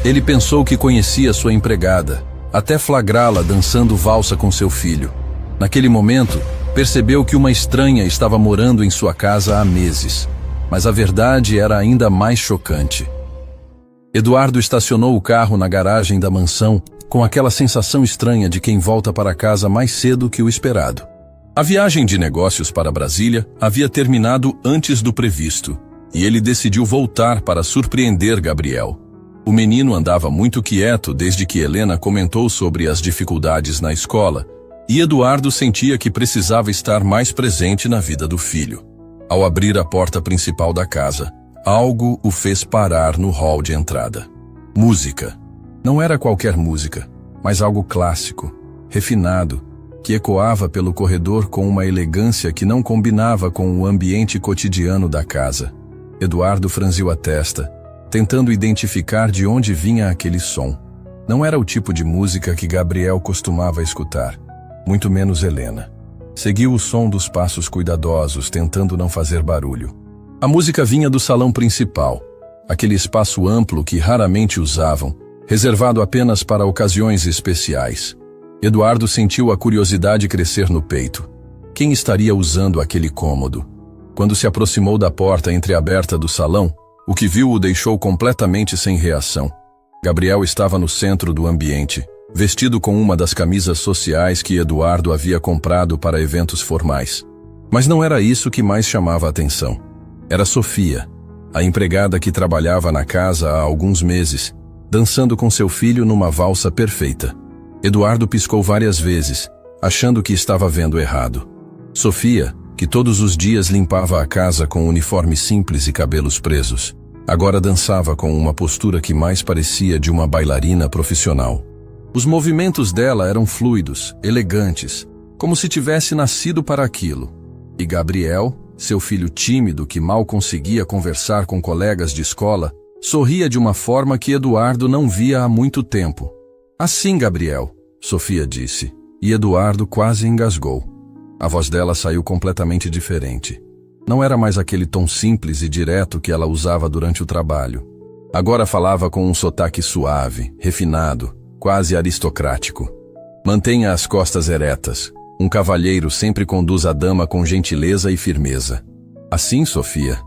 Ele pensou que conhecia sua empregada, até flagrá-la dançando valsa com seu filho. Naquele momento, percebeu que uma estranha estava morando em sua casa há meses. Mas a verdade era ainda mais chocante. Eduardo estacionou o carro na garagem da mansão com aquela sensação estranha de quem volta para casa mais cedo que o esperado. A viagem de negócios para Brasília havia terminado antes do previsto, e ele decidiu voltar para surpreender Gabriel. O menino andava muito quieto desde que Helena comentou sobre as dificuldades na escola, e Eduardo sentia que precisava estar mais presente na vida do filho. Ao abrir a porta principal da casa, algo o fez parar no hall de entrada. Música. Não era qualquer música, mas algo clássico, refinado, que ecoava pelo corredor com uma elegância que não combinava com o ambiente cotidiano da casa. Eduardo franziu a testa, tentando identificar de onde vinha aquele som. Não era o tipo de música que Gabriel costumava escutar, muito menos Helena. Seguiu o som dos passos cuidadosos, tentando não fazer barulho. A música vinha do salão principal, aquele espaço amplo que raramente usavam, reservado apenas para ocasiões especiais. Eduardo sentiu a curiosidade crescer no peito. Quem estaria usando aquele cômodo? Quando se aproximou da porta entreaberta do salão, o que viu o deixou completamente sem reação. Gabriel estava no centro do ambiente, vestido com uma das camisas sociais que Eduardo havia comprado para eventos formais. Mas não era isso que mais chamava a atenção. Era Sofia, a empregada que trabalhava na casa há alguns meses, dançando com seu filho numa valsa perfeita. Eduardo piscou várias vezes, achando que estava vendo errado. Sofia, que todos os dias limpava a casa com um uniforme simples e cabelos presos, agora dançava com uma postura que mais parecia de uma bailarina profissional. Os movimentos dela eram fluidos, elegantes, como se tivesse nascido para aquilo. E Gabriel, seu filho tímido que mal conseguia conversar com colegas de escola, sorria de uma forma que Eduardo não via há muito tempo. "Assim, Gabriel", Sofia disse, e Eduardo quase engasgou. A voz dela saiu completamente diferente. Não era mais aquele tom simples e direto que ela usava durante o trabalho. Agora falava com um sotaque suave, refinado, quase aristocrático. "Mantenha as costas eretas. Um cavalheiro sempre conduz a dama com gentileza e firmeza." "Assim, Sofia?"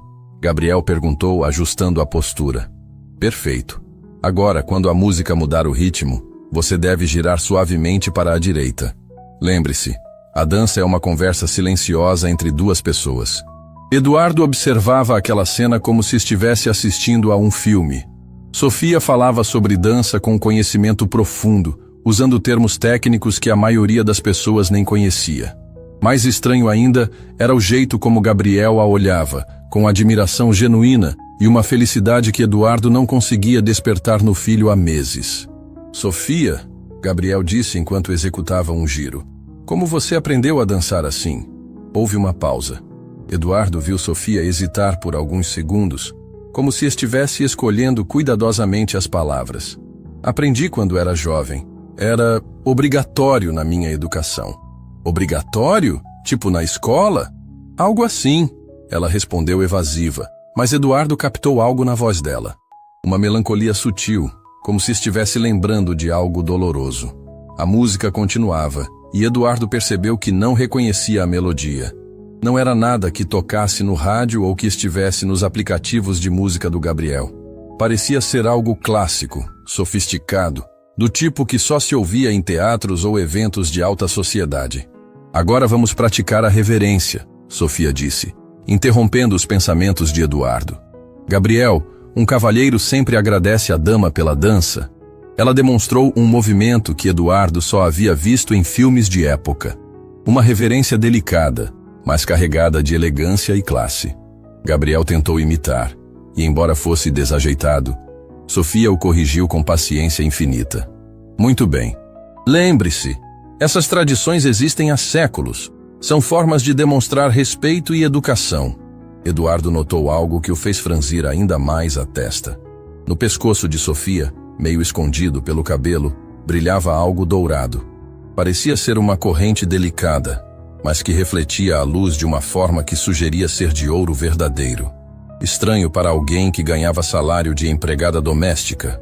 Gabriel perguntou, ajustando a postura. "Perfeito. Agora, quando a música mudar o ritmo, você deve girar suavemente para a direita. Lembre-se, a dança é uma conversa silenciosa entre duas pessoas." Eduardo observava aquela cena como se estivesse assistindo a um filme. Sofia falava sobre dança com conhecimento profundo, usando termos técnicos que a maioria das pessoas nem conhecia. Mais estranho ainda era o jeito como Gabriel a olhava, com admiração genuína e uma felicidade que Eduardo não conseguia despertar no filho há meses. "Sofia", Gabriel disse enquanto executava um giro, "como você aprendeu a dançar assim?" Houve uma pausa. Eduardo viu Sofia hesitar por alguns segundos, como se estivesse escolhendo cuidadosamente as palavras. "Aprendi quando era jovem. Era obrigatório na minha educação." "Obrigatório? Tipo na escola?" "Algo assim", ela respondeu evasiva, mas Eduardo captou algo na voz dela. Uma melancolia sutil, como se estivesse lembrando de algo doloroso. A música continuava, e Eduardo percebeu que não reconhecia a melodia. Não era nada que tocasse no rádio ou que estivesse nos aplicativos de música do Gabriel. Parecia ser algo clássico, sofisticado, do tipo que só se ouvia em teatros ou eventos de alta sociedade. "Agora vamos praticar a reverência", Sofia disse, interrompendo os pensamentos de Eduardo. "Gabriel, um cavalheiro sempre agradece a dama pela dança." Ela demonstrou um movimento que Eduardo só havia visto em filmes de época. Uma reverência delicada, mas carregada de elegância e classe. Gabriel tentou imitar, e embora fosse desajeitado, Sofia o corrigiu com paciência infinita. "Muito bem. Lembre-se, essas tradições existem há séculos. São formas de demonstrar respeito e educação." Eduardo notou algo que o fez franzir ainda mais a testa. No pescoço de Sofia, meio escondido pelo cabelo, brilhava algo dourado. Parecia ser uma corrente delicada, mas que refletia a luz de uma forma que sugeria ser de ouro verdadeiro. Estranho para alguém que ganhava salário de empregada doméstica.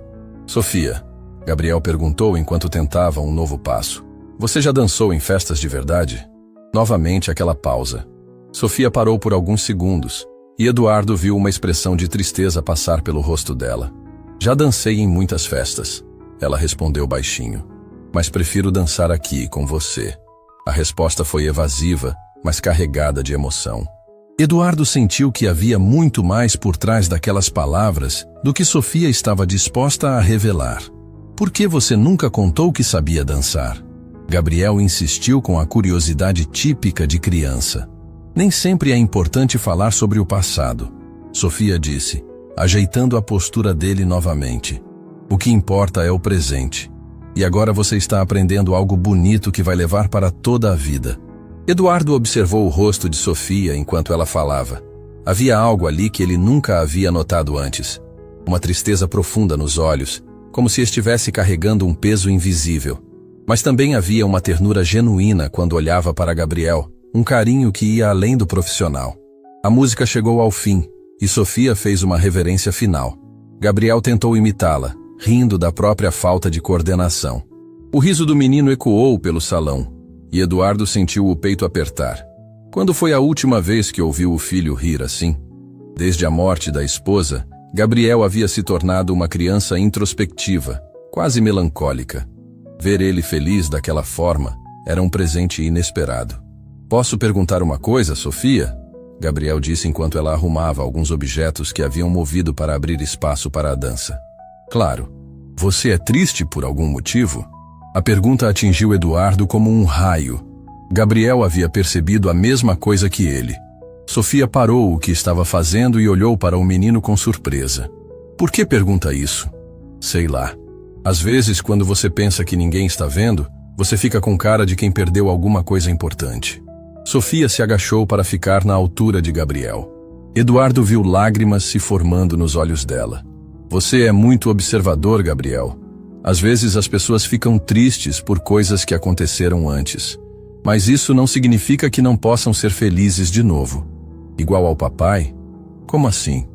Sofia, Gabriel perguntou enquanto tentava um novo passo. Você já dançou em festas de verdade? Novamente aquela pausa. Sofia parou por alguns segundos, e Eduardo viu uma expressão de tristeza passar pelo rosto dela. Já dancei em muitas festas, ela respondeu baixinho. Mas prefiro dançar aqui com você. A resposta foi evasiva, mas carregada de emoção. Eduardo sentiu que havia muito mais por trás daquelas palavras do que Sofia estava disposta a revelar. Por que você nunca contou que sabia dançar? Gabriel insistiu com a curiosidade típica de criança. Nem sempre é importante falar sobre o passado, Sofia disse, ajeitando a postura dele novamente. O que importa é o presente. E agora você está aprendendo algo bonito que vai levar para toda a vida. Eduardo observou o rosto de Sofia enquanto ela falava. Havia algo ali que ele nunca havia notado antes. Uma tristeza profunda nos olhos, como se estivesse carregando um peso invisível. Mas também havia uma ternura genuína quando olhava para Gabriel, um carinho que ia além do profissional. A música chegou ao fim, e Sofia fez uma reverência final. Gabriel tentou imitá-la, rindo da própria falta de coordenação. O riso do menino ecoou pelo salão, e Eduardo sentiu o peito apertar. Quando foi a última vez que ouviu o filho rir assim? Desde a morte da esposa, Gabriel havia se tornado uma criança introspectiva, quase melancólica. Ver ele feliz daquela forma era um presente inesperado. Posso perguntar uma coisa, Sofia? Gabriel disse enquanto ela arrumava alguns objetos que haviam movido para abrir espaço para a dança. Claro. Você é triste por algum motivo? A pergunta atingiu Eduardo como um raio. Gabriel havia percebido a mesma coisa que ele. Sofia parou o que estava fazendo e olhou para o menino com surpresa. Por que pergunta isso? Sei lá. Às vezes, quando você pensa que ninguém está vendo, você fica com cara de quem perdeu alguma coisa importante. Sofia se agachou para ficar na altura de Gabriel. Eduardo viu lágrimas se formando nos olhos dela. Você é muito observador, Gabriel. Às vezes as pessoas ficam tristes por coisas que aconteceram antes. Mas isso não significa que não possam ser felizes de novo. Igual ao papai? Como assim?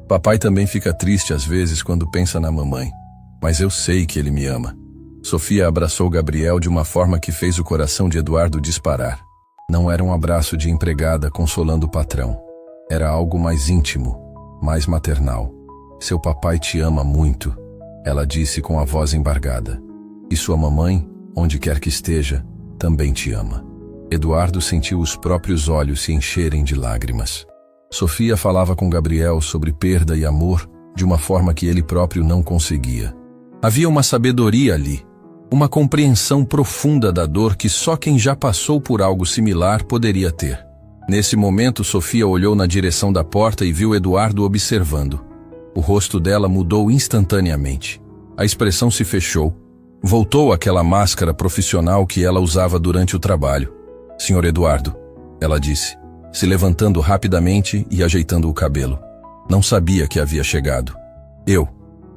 Papai também fica triste às vezes quando pensa na mamãe. Mas eu sei que ele me ama. Sofia abraçou Gabriel de uma forma que fez o coração de Eduardo disparar. Não era um abraço de empregada consolando o patrão. Era algo mais íntimo, mais maternal. Seu papai te ama muito, ela disse com a voz embargada. E sua mamãe, onde quer que esteja, também te ama. Eduardo sentiu os próprios olhos se encherem de lágrimas. Sofia falava com Gabriel sobre perda e amor de uma forma que ele próprio não conseguia. Havia uma sabedoria ali, uma compreensão profunda da dor que só quem já passou por algo similar poderia ter. Nesse momento, Sofia olhou na direção da porta e viu Eduardo observando. O rosto dela mudou instantaneamente. A expressão se fechou. Voltou àquela máscara profissional que ela usava durante o trabalho. Senhor Eduardo, ela disse, se levantando rapidamente e ajeitando o cabelo. Não sabia que havia chegado.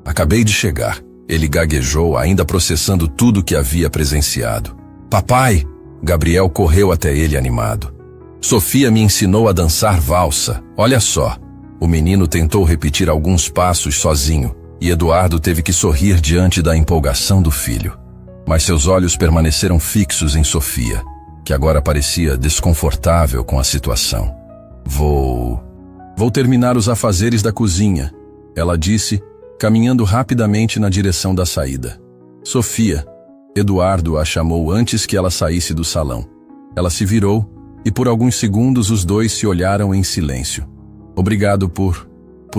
Acabei de chegar. Ele gaguejou, ainda processando tudo que havia presenciado. Papai! Gabriel correu até ele animado. Sofia me ensinou a dançar valsa, olha só. O menino tentou repetir alguns passos sozinho, e Eduardo teve que sorrir diante da empolgação do filho. Mas seus olhos permaneceram fixos em Sofia, que agora parecia desconfortável com a situação. Vou terminar os afazeres da cozinha, ela disse, caminhando rapidamente na direção da saída. Sofia, Eduardo a chamou antes que ela saísse do salão. Ela se virou, e por alguns segundos os dois se olharam em silêncio. Obrigado por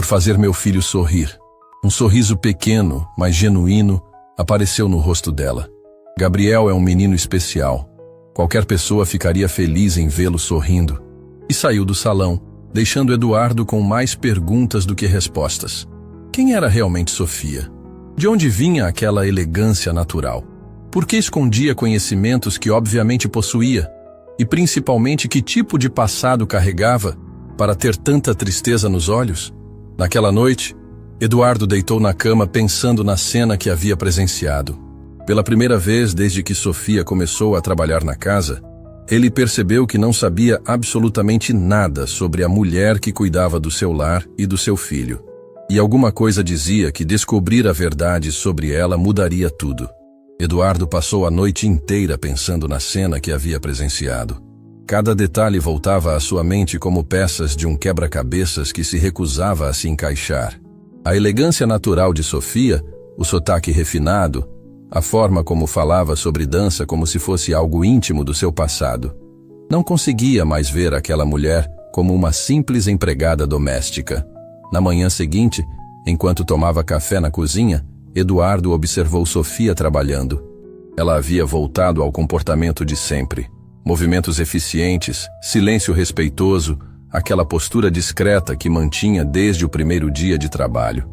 fazer meu filho sorrir. Um sorriso pequeno, mas genuíno, apareceu no rosto dela. Gabriel é um menino especial. Qualquer pessoa ficaria feliz em vê-lo sorrindo. E saiu do salão, deixando Eduardo com mais perguntas do que respostas. Quem era realmente Sofia? De onde vinha aquela elegância natural? Por que escondia conhecimentos que obviamente possuía? E principalmente que tipo de passado carregava para ter tanta tristeza nos olhos? Naquela noite, Eduardo deitou na cama pensando na cena que havia presenciado. Pela primeira vez desde que Sofia começou a trabalhar na casa, ele percebeu que não sabia absolutamente nada sobre a mulher que cuidava do seu lar e do seu filho. E alguma coisa dizia que descobrir a verdade sobre ela mudaria tudo. Eduardo passou a noite inteira pensando na cena que havia presenciado. Cada detalhe voltava à sua mente como peças de um quebra-cabeças que se recusava a se encaixar. A elegância natural de Sofia, o sotaque refinado, a forma como falava sobre dança como se fosse algo íntimo do seu passado. Não conseguia mais ver aquela mulher como uma simples empregada doméstica. Na manhã seguinte, enquanto tomava café na cozinha, Eduardo observou Sofia trabalhando. Ela havia voltado ao comportamento de sempre. Movimentos eficientes, silêncio respeitoso, aquela postura discreta que mantinha desde o primeiro dia de trabalho.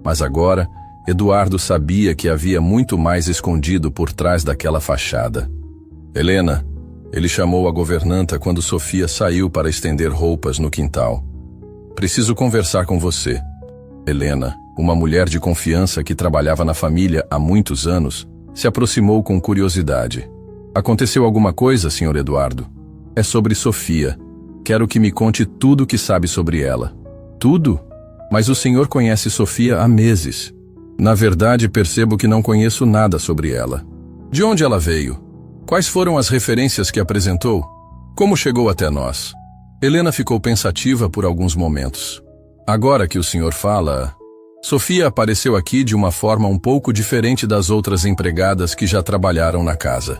Mas agora, Eduardo sabia que havia muito mais escondido por trás daquela fachada. Helena, ele chamou a governanta quando Sofia saiu para estender roupas no quintal. Preciso conversar com você. Helena, uma mulher de confiança que trabalhava na família há muitos anos, se aproximou com curiosidade. Aconteceu alguma coisa, Sr. Eduardo? É sobre Sofia. Quero que me conte tudo o que sabe sobre ela. Tudo? Mas o senhor conhece Sofia há meses. Na verdade, percebo que não conheço nada sobre ela. De onde ela veio? Quais foram as referências que apresentou? Como chegou até nós? Helena ficou pensativa por alguns momentos. Agora que o senhor fala, Sofia apareceu aqui de uma forma um pouco diferente das outras empregadas que já trabalharam na casa.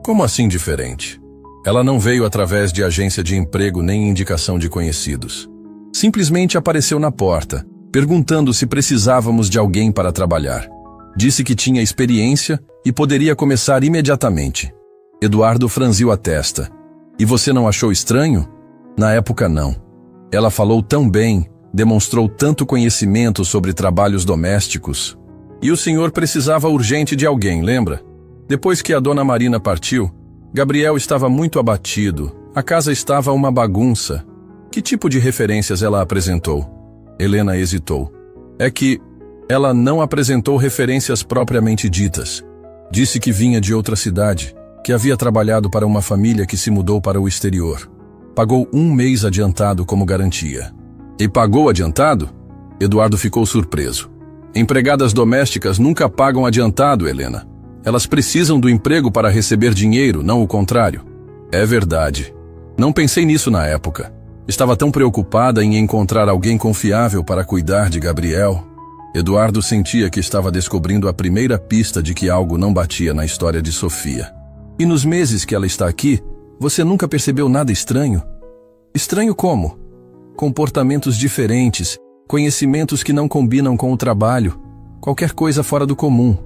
Como assim diferente? Ela não veio através de agência de emprego nem indicação de conhecidos. Simplesmente apareceu na porta, perguntando se precisávamos de alguém para trabalhar. Disse que tinha experiência e poderia começar imediatamente. Eduardo franziu a testa. E você não achou estranho? Na época, não. Ela falou tão bem, demonstrou tanto conhecimento sobre trabalhos domésticos. E o senhor precisava urgente de alguém, lembra? Depois que a dona Marina partiu, Gabriel estava muito abatido. A casa estava uma bagunça. Que tipo de referências ela apresentou? Helena hesitou. É que ela não apresentou referências propriamente ditas. Disse que vinha de outra cidade, que havia trabalhado para uma família que se mudou para o exterior. Pagou 1 mês adiantado como garantia. E pagou adiantado? Eduardo ficou surpreso. Empregadas domésticas nunca pagam adiantado, Helena. Elas precisam do emprego para receber dinheiro, não o contrário. É verdade. Não pensei nisso na época. Estava tão preocupada em encontrar alguém confiável para cuidar de Gabriel. Eduardo sentia que estava descobrindo a primeira pista de que algo não batia na história de Sofia. E nos meses que ela está aqui, você nunca percebeu nada estranho? Estranho como? Comportamentos diferentes, conhecimentos que não combinam com o trabalho, qualquer coisa fora do comum.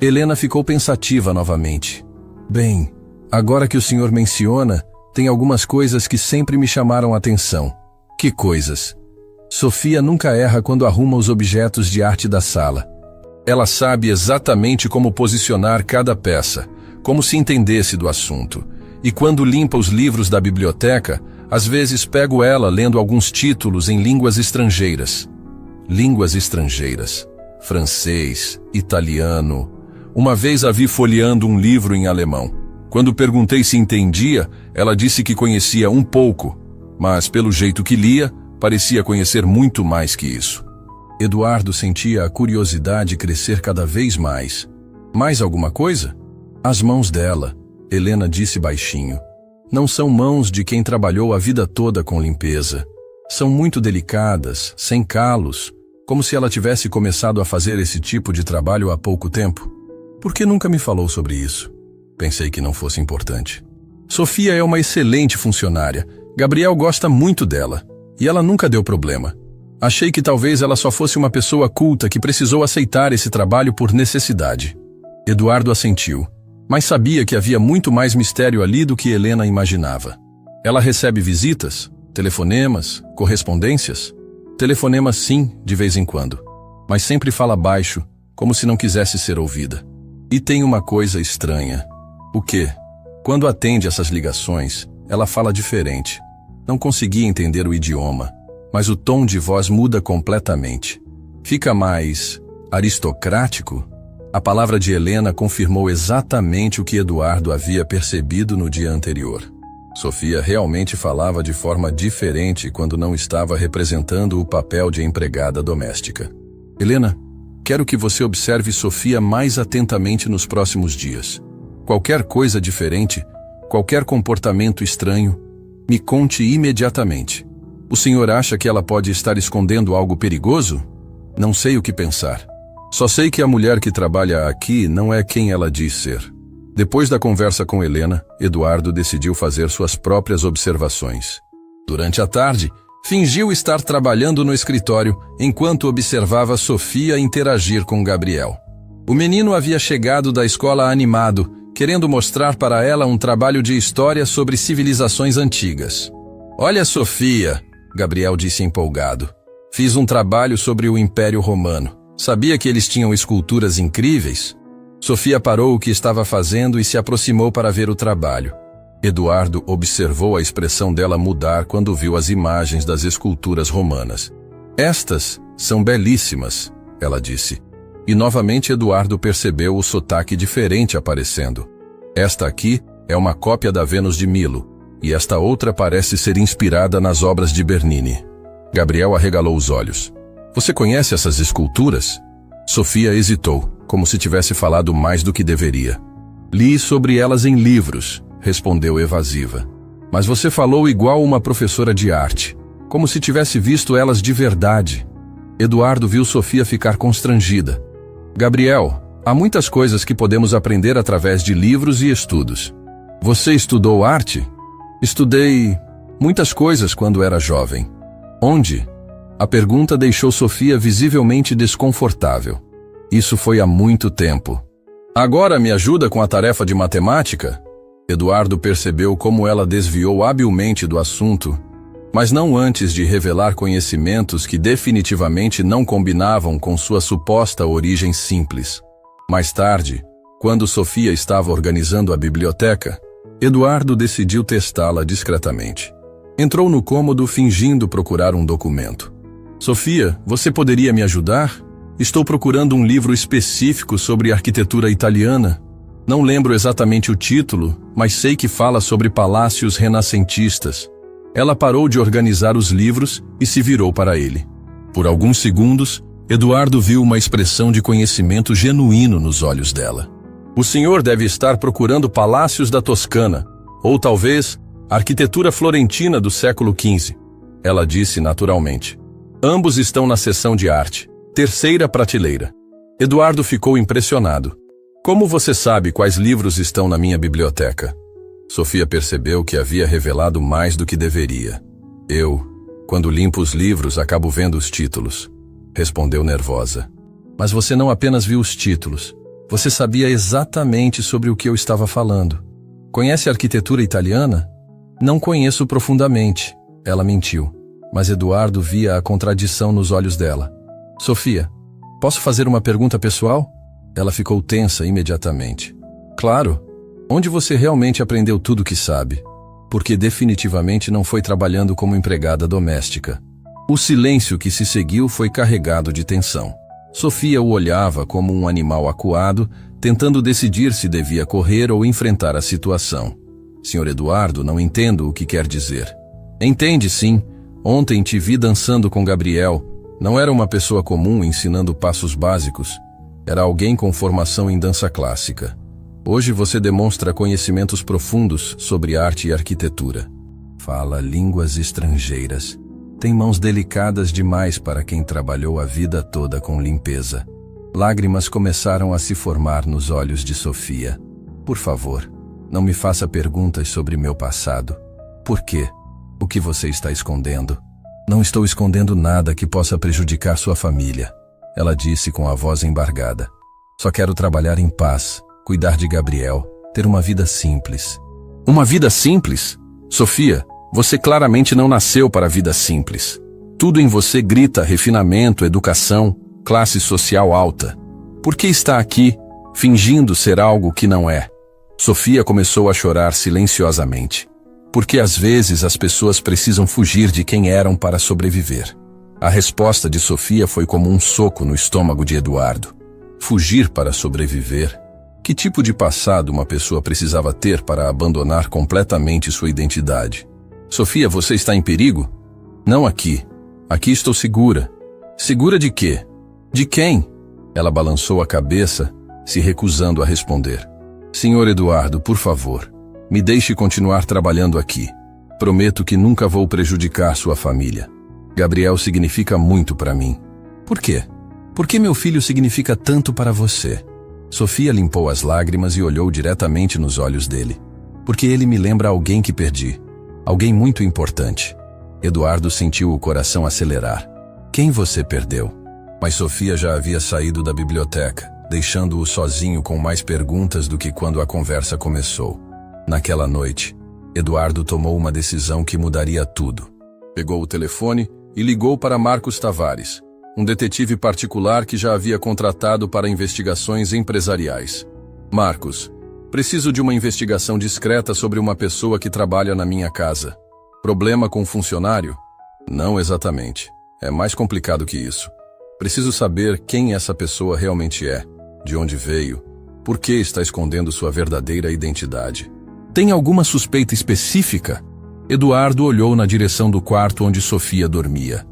Helena ficou pensativa novamente. Bem, agora que o senhor menciona, tem algumas coisas que sempre me chamaram a atenção. Que coisas? Sofia nunca erra quando arruma os objetos de arte da sala. Ela sabe exatamente como posicionar cada peça, como se entendesse do assunto. E quando limpa os livros da biblioteca, às vezes pego ela lendo alguns títulos em línguas estrangeiras. Línguas estrangeiras. Francês, italiano. Uma vez a vi folheando um livro em alemão. Quando perguntei se entendia, ela disse que conhecia um pouco, mas pelo jeito que lia, parecia conhecer muito mais que isso. Eduardo sentia a curiosidade crescer cada vez mais. Mais alguma coisa? As mãos dela, Helena disse baixinho. Não são mãos de quem trabalhou a vida toda com limpeza. São muito delicadas, sem calos, como se ela tivesse começado a fazer esse tipo de trabalho há pouco tempo. Por que nunca me falou sobre isso? Pensei que não fosse importante. Sofia é uma excelente funcionária. Gabriel gosta muito dela. E ela nunca deu problema. Achei que talvez ela só fosse uma pessoa culta que precisou aceitar esse trabalho por necessidade. Eduardo assentiu, mas sabia que havia muito mais mistério ali do que Helena imaginava. Ela recebe visitas, telefonemas, correspondências? Telefonemas sim, de vez em quando. Mas sempre fala baixo, como se não quisesse ser ouvida. E tem uma coisa estranha. O quê? Quando atende essas ligações, ela fala diferente. Não conseguia entender o idioma, mas o tom de voz muda completamente. Fica mais aristocrático? A palavra de Helena confirmou exatamente o que Eduardo havia percebido no dia anterior. Sofia realmente falava de forma diferente quando não estava representando o papel de empregada doméstica. Helena, quero que você observe Sofia mais atentamente nos próximos dias. Qualquer coisa diferente, qualquer comportamento estranho, me conte imediatamente. O senhor acha que ela pode estar escondendo algo perigoso? Não sei o que pensar. Só sei que a mulher que trabalha aqui não é quem ela diz ser. Depois da conversa com Helena, Eduardo decidiu fazer suas próprias observações. Durante a tarde, fingiu estar trabalhando no escritório enquanto observava Sofia interagir com Gabriel. O menino havia chegado da escola animado, querendo mostrar para ela um trabalho de história sobre civilizações antigas. Olha, Sofia, Gabriel disse empolgado. Fiz um trabalho sobre o Império Romano. Sabia que eles tinham esculturas incríveis? Sofia parou o que estava fazendo e se aproximou para ver o trabalho. Eduardo observou a expressão dela mudar quando viu as imagens das esculturas romanas. Estas são belíssimas, ela disse. E novamente Eduardo percebeu o sotaque diferente aparecendo. Esta aqui é uma cópia da Vênus de Milo, e esta outra parece ser inspirada nas obras de Bernini. Gabriel arregalou os olhos. Você conhece essas esculturas? Sofia hesitou, como se tivesse falado mais do que deveria. Li sobre elas em livros, respondeu evasiva. Mas você falou igual uma professora de arte, como se tivesse visto elas de verdade. Eduardo viu Sofia ficar constrangida. Gabriel, há muitas coisas que podemos aprender através de livros e estudos. Você estudou arte? Estudei muitas coisas quando era jovem. Onde? A pergunta deixou Sofia visivelmente desconfortável. Isso foi há muito tempo. Agora me ajuda com a tarefa de matemática? Eduardo percebeu como ela desviou habilmente do assunto, mas não antes de revelar conhecimentos que definitivamente não combinavam com sua suposta origem simples. Mais tarde, quando Sofia estava organizando a biblioteca, Eduardo decidiu testá-la discretamente. Entrou no cômodo fingindo procurar um documento. Sofia, você poderia me ajudar? Estou procurando um livro específico sobre arquitetura italiana. Não lembro exatamente o título, mas sei que fala sobre palácios renascentistas. Ela parou de organizar os livros e se virou para ele. Por alguns segundos, Eduardo viu uma expressão de conhecimento genuíno nos olhos dela. O senhor deve estar procurando palácios da Toscana, ou talvez arquitetura florentina do século XV, ela disse naturalmente. Ambos estão na seção de arte, terceira prateleira. Eduardo ficou impressionado. Como você sabe quais livros estão na minha biblioteca? Sofia percebeu que havia revelado mais do que deveria. Quando limpo os livros, acabo vendo os títulos, respondeu nervosa. Mas você não apenas viu os títulos. Você sabia exatamente sobre o que eu estava falando. Conhece a arquitetura italiana? Não conheço profundamente, ela mentiu. Mas Eduardo via a contradição nos olhos dela. Sofia, posso fazer uma pergunta pessoal? Ela ficou tensa imediatamente. Claro. Onde você realmente aprendeu tudo o que sabe? Porque definitivamente não foi trabalhando como empregada doméstica. O silêncio que se seguiu foi carregado de tensão. Sofia o olhava como um animal acuado, tentando decidir se devia correr ou enfrentar a situação. Senhor Eduardo, não entendo o que quer dizer. Entende, sim. Ontem te vi dançando com Gabriel. Não era uma pessoa comum ensinando passos básicos. Era alguém com formação em dança clássica. Hoje você demonstra conhecimentos profundos sobre arte e arquitetura. Fala línguas estrangeiras. Tem mãos delicadas demais para quem trabalhou a vida toda com limpeza. Lágrimas começaram a se formar nos olhos de Sofia. Por favor, não me faça perguntas sobre meu passado. Por quê? O que você está escondendo? Não estou escondendo nada que possa prejudicar sua família, ela disse com a voz embargada. Só quero trabalhar em paz, cuidar de Gabriel, ter uma vida simples. Uma vida simples? Sofia, você claramente não nasceu para a vida simples. Tudo em você grita refinamento, educação, classe social alta. Por que está aqui, fingindo ser algo que não é? Sofia começou a chorar silenciosamente. Porque às vezes as pessoas precisam fugir de quem eram para sobreviver. A resposta de Sofia foi como um soco no estômago de Eduardo. Fugir para sobreviver? Que tipo de passado uma pessoa precisava ter para abandonar completamente sua identidade? Sofia, você está em perigo? Não aqui. Aqui estou segura. Segura de quê? De quem? Ela balançou a cabeça, se recusando a responder. Senhor Eduardo, por favor, me deixe continuar trabalhando aqui. Prometo que nunca vou prejudicar sua família. Gabriel significa muito para mim. Por quê? Por que meu filho significa tanto para você? Sofia limpou as lágrimas e olhou diretamente nos olhos dele. Porque ele me lembra alguém que perdi. Alguém muito importante. Eduardo sentiu o coração acelerar. Quem você perdeu? Mas Sofia já havia saído da biblioteca, deixando-o sozinho com mais perguntas do que quando a conversa começou. Naquela noite, Eduardo tomou uma decisão que mudaria tudo. Pegou o telefone e ligou para Marcos Tavares, um detetive particular que já havia contratado para investigações empresariais. Marcos, preciso de uma investigação discreta sobre uma pessoa que trabalha na minha casa. Problema com um funcionário? Não exatamente. É mais complicado que isso. Preciso saber quem essa pessoa realmente é, de onde veio, por que está escondendo sua verdadeira identidade. Tem alguma suspeita específica? Eduardo olhou na direção do quarto onde Sofia dormia.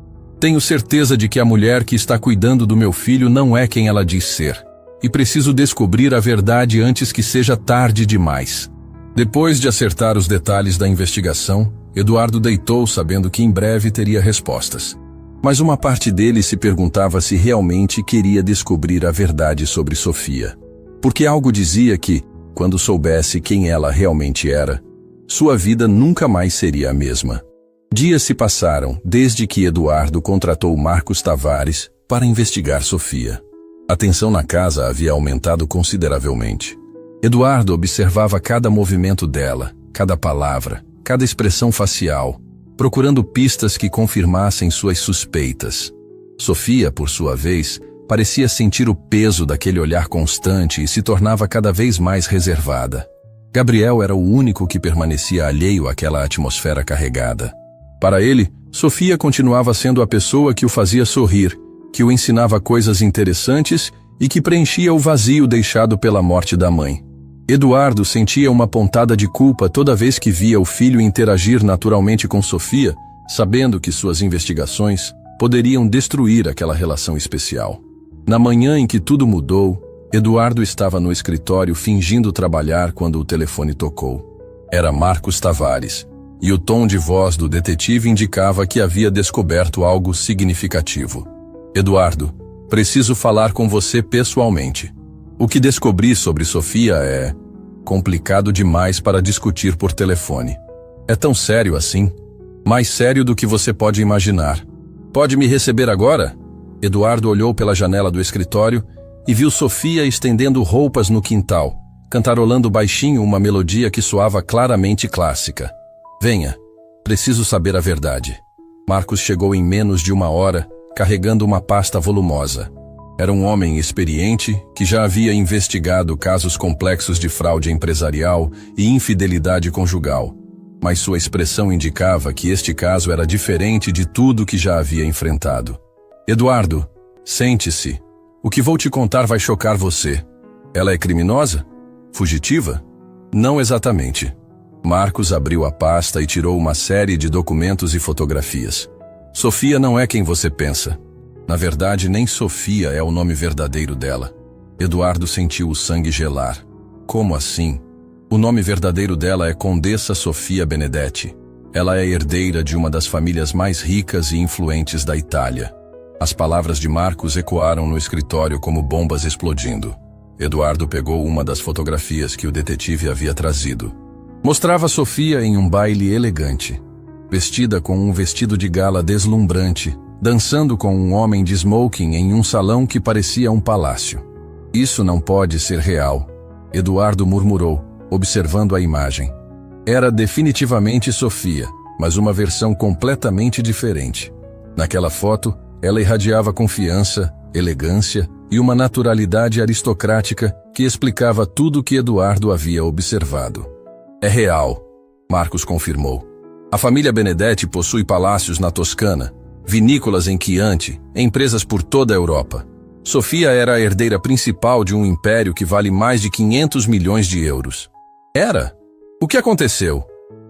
Tenho certeza de que a mulher que está cuidando do meu filho não é quem ela diz ser. E preciso descobrir a verdade antes que seja tarde demais. Depois de acertar os detalhes da investigação, Eduardo deitou sabendo que em breve teria respostas. Mas uma parte dele se perguntava se realmente queria descobrir a verdade sobre Sofia. Porque algo dizia que, quando soubesse quem ela realmente era, sua vida nunca mais seria a mesma. Dias se passaram desde que Eduardo contratou Marcos Tavares para investigar Sofia. A tensão na casa havia aumentado consideravelmente. Eduardo observava cada movimento dela, cada palavra, cada expressão facial, procurando pistas que confirmassem suas suspeitas. Sofia, por sua vez, parecia sentir o peso daquele olhar constante e se tornava cada vez mais reservada. Gabriel era o único que permanecia alheio àquela atmosfera carregada. Para ele, Sofia continuava sendo a pessoa que o fazia sorrir, que o ensinava coisas interessantes e que preenchia o vazio deixado pela morte da mãe. Eduardo sentia uma pontada de culpa toda vez que via o filho interagir naturalmente com Sofia, sabendo que suas investigações poderiam destruir aquela relação especial. Na manhã em que tudo mudou, Eduardo estava no escritório fingindo trabalhar quando o telefone tocou. Era Marcos Tavares. E o tom de voz do detetive indicava que havia descoberto algo significativo. Eduardo, preciso falar com você pessoalmente. O que descobri sobre Sofia é complicado demais para discutir por telefone. É tão sério assim? Mais sério do que você pode imaginar. Pode me receber agora? Eduardo olhou pela janela do escritório e viu Sofia estendendo roupas no quintal, cantarolando baixinho uma melodia que soava claramente clássica. Venha, preciso saber a verdade. Marcos chegou em menos de uma hora, carregando uma pasta volumosa. Era um homem experiente que já havia investigado casos complexos de fraude empresarial e infidelidade conjugal, mas sua expressão indicava que este caso era diferente de tudo que já havia enfrentado. Eduardo, sente-se. O que vou te contar vai chocar você. Ela é criminosa? Fugitiva? Não exatamente. Marcos abriu a pasta e tirou uma série de documentos e fotografias. Sofia não é quem você pensa. Na verdade, nem Sofia é o nome verdadeiro dela. Eduardo sentiu o sangue gelar. Como assim? O nome verdadeiro dela é Condessa Sofia Benedetti. Ela é herdeira de uma das famílias mais ricas e influentes da Itália. As palavras de Marcos ecoaram no escritório como bombas explodindo. Eduardo pegou uma das fotografias que o detetive havia trazido. Mostrava Sofia em um baile elegante, vestida com um vestido de gala deslumbrante, dançando com um homem de smoking em um salão que parecia um palácio. Isso não pode ser real, Eduardo murmurou, observando a imagem. Era definitivamente Sofia, mas uma versão completamente diferente. Naquela foto, ela irradiava confiança, elegância e uma naturalidade aristocrática que explicava tudo o que Eduardo havia observado. É real, Marcos confirmou. A família Benedetti possui palácios na Toscana, vinícolas em Chianti, empresas por toda a Europa. Sofia era a herdeira principal de um império que vale mais de 500 milhões de euros. Era? O que aconteceu?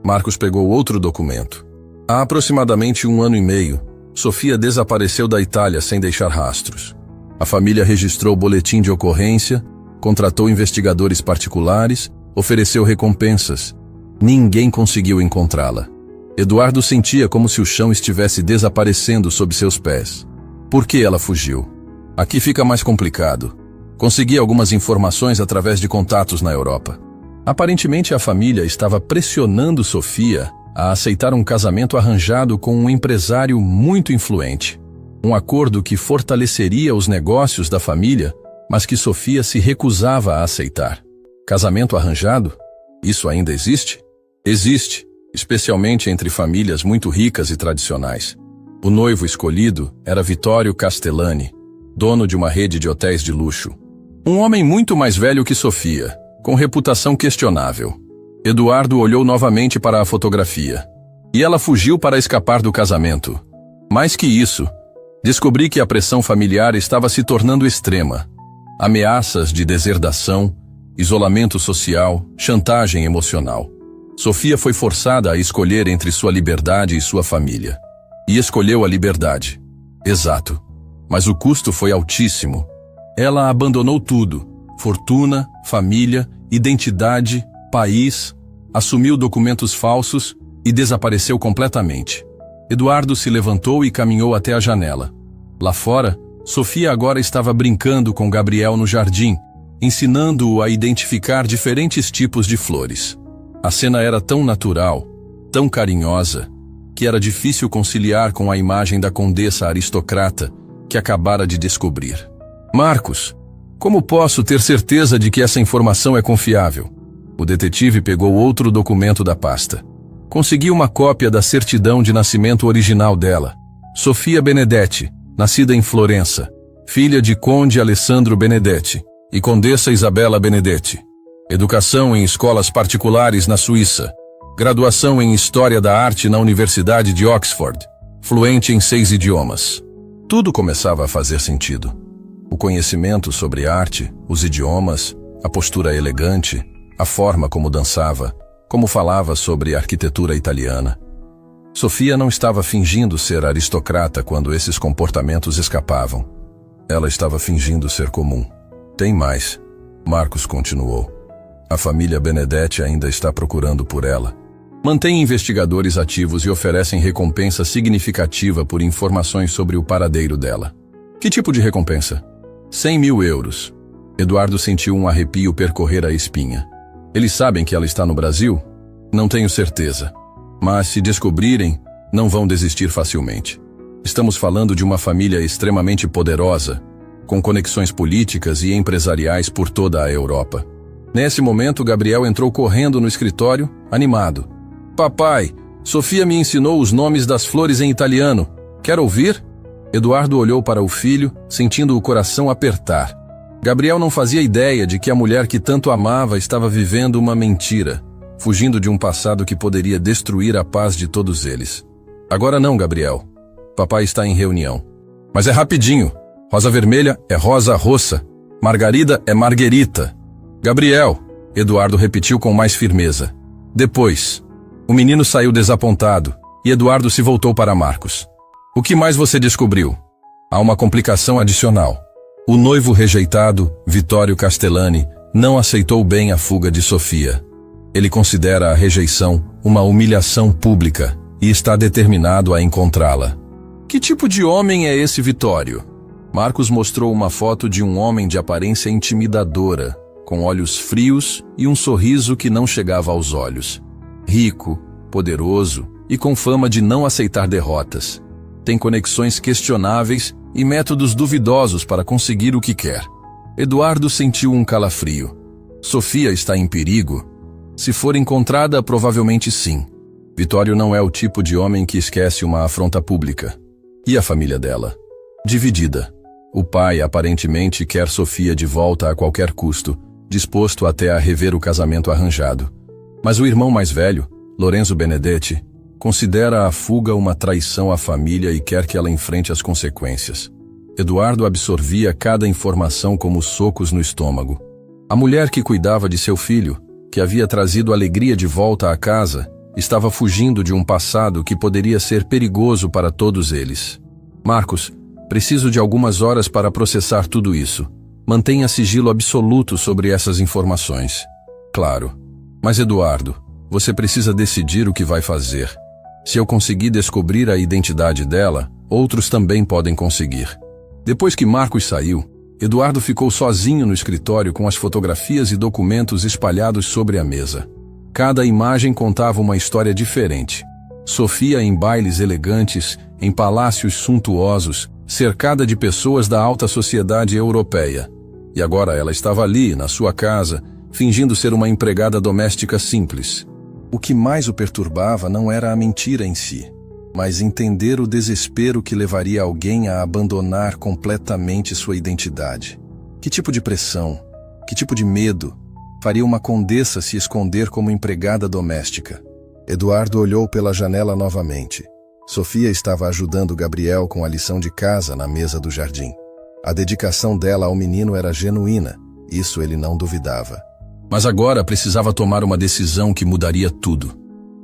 Marcos pegou outro documento. Há aproximadamente 1 ano e meio, Sofia desapareceu da Itália sem deixar rastros. A família registrou boletim de ocorrência, contratou investigadores particulares, ofereceu recompensas. Ninguém conseguiu encontrá-la. Eduardo sentia como se o chão estivesse desaparecendo sob seus pés. Por que ela fugiu? Aqui fica mais complicado. Consegui algumas informações através de contatos na Europa. Aparentemente a família estava pressionando Sofia a aceitar um casamento arranjado com um empresário muito influente. Um acordo que fortaleceria os negócios da família, mas que Sofia se recusava a aceitar. Casamento arranjado? Isso ainda existe? Existe, especialmente entre famílias muito ricas e tradicionais. O noivo escolhido era Vittorio Castellani, dono de uma rede de hotéis de luxo. Um homem muito mais velho que Sofia, com reputação questionável. Eduardo olhou novamente para a fotografia. E ela fugiu para escapar do casamento. Mais que isso, descobri que a pressão familiar estava se tornando extrema. Ameaças de deserdação, isolamento social, chantagem emocional. Sofia foi forçada a escolher entre sua liberdade e sua família. E escolheu a liberdade. Exato. Mas o custo foi altíssimo. Ela abandonou tudo: fortuna, família, identidade, país, assumiu documentos falsos e desapareceu completamente. Eduardo se levantou e caminhou até a janela. Lá fora, Sofia agora estava brincando com Gabriel no jardim, ensinando-o a identificar diferentes tipos de flores. A cena era tão natural, tão carinhosa, que era difícil conciliar com a imagem da condessa aristocrata que acabara de descobrir. Marcos, como posso ter certeza de que essa informação é confiável? O detetive pegou outro documento da pasta. Conseguiu uma cópia da certidão de nascimento original dela. Sofia Benedetti, nascida em Florença, filha de Conde Alessandro Benedetti e Condessa Isabella Benedetti. Educação em escolas particulares na Suíça. Graduação em História da Arte na Universidade de Oxford. Fluente em 6 idiomas. Tudo começava a fazer sentido. O conhecimento sobre arte, os idiomas, a postura elegante, a forma como dançava, como falava sobre arquitetura italiana. Sofia não estava fingindo ser aristocrata quando esses comportamentos escapavam. Ela estava fingindo ser comum. Tem mais, Marcos continuou. A família Benedetti ainda está procurando por ela. Mantém investigadores ativos e oferecem recompensa significativa por informações sobre o paradeiro dela. Que tipo de recompensa? 100 mil euros. Eduardo sentiu um arrepio percorrer a espinha. Eles sabem que ela está no Brasil? Não tenho certeza. Mas se descobrirem, não vão desistir facilmente. Estamos falando de uma família extremamente poderosa, com conexões políticas e empresariais por toda a Europa. Nesse momento, Gabriel entrou correndo no escritório, animado. Papai, Sofia me ensinou os nomes das flores em italiano. Quer ouvir? Eduardo olhou para o filho, sentindo o coração apertar. Gabriel não fazia ideia de que a mulher que tanto amava estava vivendo uma mentira, fugindo de um passado que poderia destruir a paz de todos eles. Agora não, Gabriel. Papai está em reunião. Mas é rapidinho. Rosa vermelha é rosa roça. Margarida é marguerita. Gabriel, Eduardo repetiu com mais firmeza. Depois, o menino saiu desapontado e Eduardo se voltou para Marcos. O que mais você descobriu? Há uma complicação adicional. O noivo rejeitado, Vittorio Castellani, não aceitou bem a fuga de Sofia. Ele considera a rejeição uma humilhação pública e está determinado a encontrá-la. Que tipo de homem é esse Vittorio? Marcos mostrou uma foto de um homem de aparência intimidadora, com olhos frios e um sorriso que não chegava aos olhos. Rico, poderoso e com fama de não aceitar derrotas. Tem conexões questionáveis e métodos duvidosos para conseguir o que quer. Eduardo sentiu um calafrio. Sofia está em perigo? Se for encontrada, provavelmente sim. Vittorio não é o tipo de homem que esquece uma afronta pública. E a família dela? Dividida. O pai aparentemente quer Sofia de volta a qualquer custo, disposto até a rever o casamento arranjado. Mas o irmão mais velho, Lorenzo Benedetti, considera a fuga uma traição à família e quer que ela enfrente as consequências. Eduardo absorvia cada informação como socos no estômago. A mulher que cuidava de seu filho, que havia trazido alegria de volta à casa, estava fugindo de um passado que poderia ser perigoso para todos eles. Marcos, preciso de algumas horas para processar tudo isso. Mantenha sigilo absoluto sobre essas informações. Claro. Mas Eduardo, você precisa decidir o que vai fazer. Se eu conseguir descobrir a identidade dela, outros também podem conseguir. Depois que Marcos saiu, Eduardo ficou sozinho no escritório com as fotografias e documentos espalhados sobre a mesa. Cada imagem contava uma história diferente. Sofia em bailes elegantes, em palácios suntuosos, cercada de pessoas da alta sociedade europeia. E agora ela estava ali, na sua casa, fingindo ser uma empregada doméstica simples. O que mais o perturbava não era a mentira em si, mas entender o desespero que levaria alguém a abandonar completamente sua identidade. Que tipo de pressão, que tipo de medo faria uma condessa se esconder como empregada doméstica? Eduardo olhou pela janela novamente. Sofia estava ajudando Gabriel com a lição de casa na mesa do jardim. A dedicação dela ao menino era genuína, isso ele não duvidava. Mas agora precisava tomar uma decisão que mudaria tudo.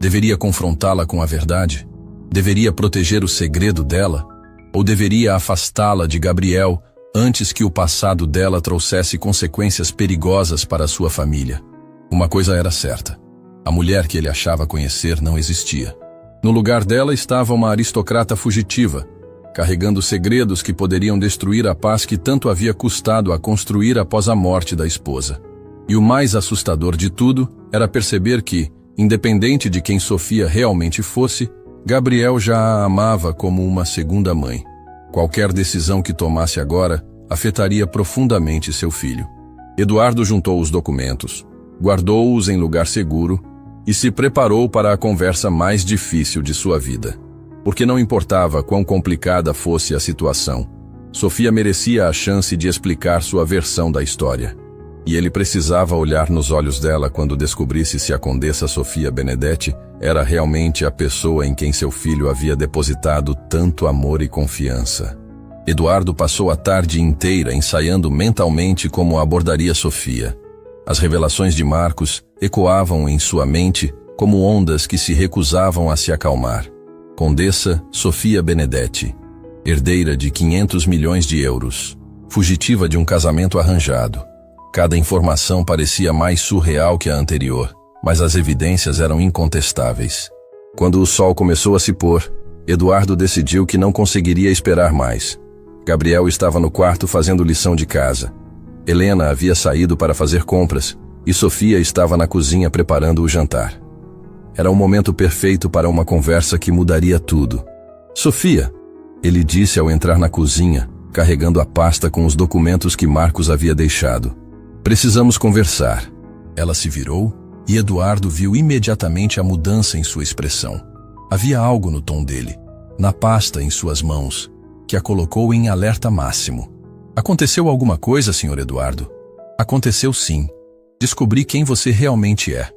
Deveria confrontá-la com a verdade? Deveria proteger o segredo dela? Ou deveria afastá-la de Gabriel antes que o passado dela trouxesse consequências perigosas para a sua família? Uma coisa era certa. A mulher que ele achava conhecer não existia. No lugar dela estava uma aristocrata fugitiva, carregando segredos que poderiam destruir a paz que tanto havia custado a construir após a morte da esposa. E o mais assustador de tudo era perceber que, independente de quem Sofia realmente fosse, Gabriel já a amava como uma segunda mãe. Qualquer decisão que tomasse agora afetaria profundamente seu filho. Eduardo juntou os documentos, guardou-os em lugar seguro e se preparou para a conversa mais difícil de sua vida. Porque não importava quão complicada fosse a situação, Sofia merecia a chance de explicar sua versão da história. E ele precisava olhar nos olhos dela quando descobrisse se a condessa Sofia Benedetti era realmente a pessoa em quem seu filho havia depositado tanto amor e confiança. Eduardo passou a tarde inteira ensaiando mentalmente como abordaria Sofia. As revelações de Marcos ecoavam em sua mente como ondas que se recusavam a se acalmar. Condessa Sofia Benedetti, herdeira de 500 milhões de euros, fugitiva de um casamento arranjado. Cada informação parecia mais surreal que a anterior, mas as evidências eram incontestáveis. Quando o sol começou a se pôr, Eduardo decidiu que não conseguiria esperar mais. Gabriel estava no quarto fazendo lição de casa. Helena havia saído para fazer compras e Sofia estava na cozinha preparando o jantar. Era o momento perfeito para uma conversa que mudaria tudo. "Sofia", ele disse ao entrar na cozinha, carregando a pasta com os documentos que Marcos havia deixado. "Precisamos conversar." Ela se virou e Eduardo viu imediatamente a mudança em sua expressão. Havia algo no tom dele, na pasta em suas mãos, que a colocou em alerta máximo. "Aconteceu alguma coisa, Sr. Eduardo?" "Aconteceu sim. Descobri quem você realmente é."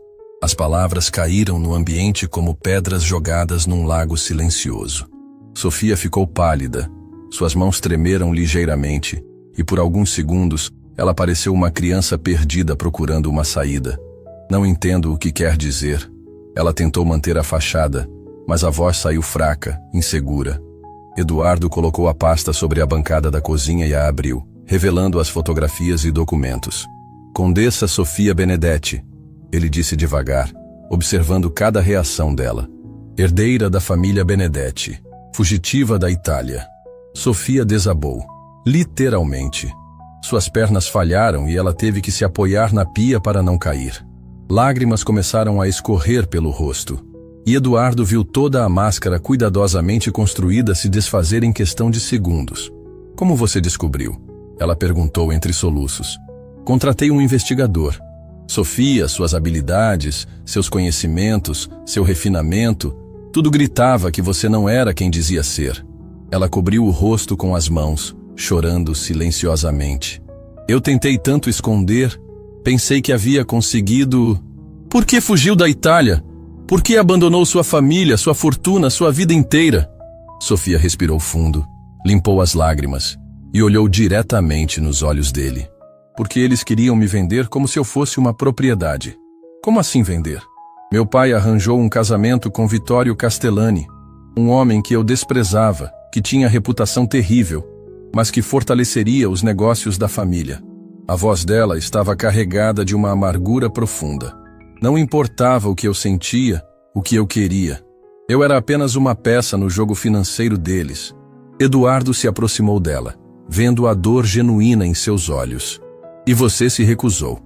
As palavras caíram no ambiente como pedras jogadas num lago silencioso. Sofia ficou pálida, suas mãos tremeram ligeiramente, e por alguns segundos ela pareceu uma criança perdida procurando uma saída. "Não entendo o que quer dizer." Ela tentou manter a fachada, mas a voz saiu fraca, insegura. Eduardo colocou a pasta sobre a bancada da cozinha e a abriu, revelando as fotografias e documentos. "Condessa Sofia Benedetti", ele disse devagar, observando cada reação dela. "Herdeira da família Benedetti, fugitiva da Itália." Sofia desabou, literalmente. Suas pernas falharam e ela teve que se apoiar na pia para não cair. Lágrimas começaram a escorrer pelo rosto, e Eduardo viu toda a máscara cuidadosamente construída se desfazer em questão de segundos. "Como você descobriu?" ela perguntou entre soluços. "Contratei um investigador. Sofia, suas habilidades, seus conhecimentos, seu refinamento, tudo gritava que você não era quem dizia ser." Ela cobriu o rosto com as mãos, chorando silenciosamente. "Eu tentei tanto esconder, pensei que havia conseguido." "Por que fugiu da Itália? Por que abandonou sua família, sua fortuna, sua vida inteira?" Sofia respirou fundo, limpou as lágrimas e olhou diretamente nos olhos dele. Porque eles queriam me vender como se eu fosse uma propriedade. Como assim vender? Meu pai arranjou um casamento com Vittorio Castellani, um homem que eu desprezava, que tinha reputação terrível, mas que fortaleceria os negócios da família. A voz dela estava carregada de uma amargura profunda. Não importava o que eu sentia, o que eu queria. Eu era apenas uma peça no jogo financeiro deles. Eduardo se aproximou dela, vendo a dor genuína em seus olhos. E você se recusou.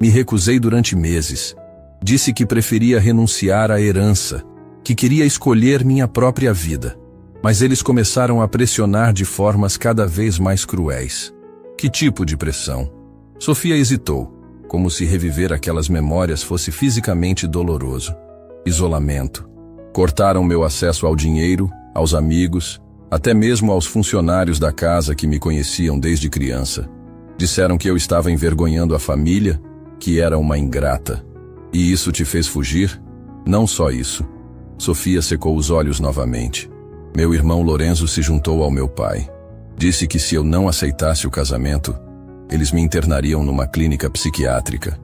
Me recusei durante meses. Disse que preferia renunciar à herança, que queria escolher minha própria vida. Mas eles começaram a pressionar de formas cada vez mais cruéis. Que tipo de pressão? Sofia hesitou, como se reviver aquelas memórias fosse fisicamente doloroso. Isolamento. Cortaram meu acesso ao dinheiro, aos amigos, até mesmo aos funcionários da casa que me conheciam desde criança. Disseram que eu estava envergonhando a família, que era uma ingrata. E isso te fez fugir? Não só isso. Sofia secou os olhos novamente. Meu irmão Lorenzo se juntou ao meu pai. Disse que se eu não aceitasse o casamento, eles me internariam numa clínica psiquiátrica.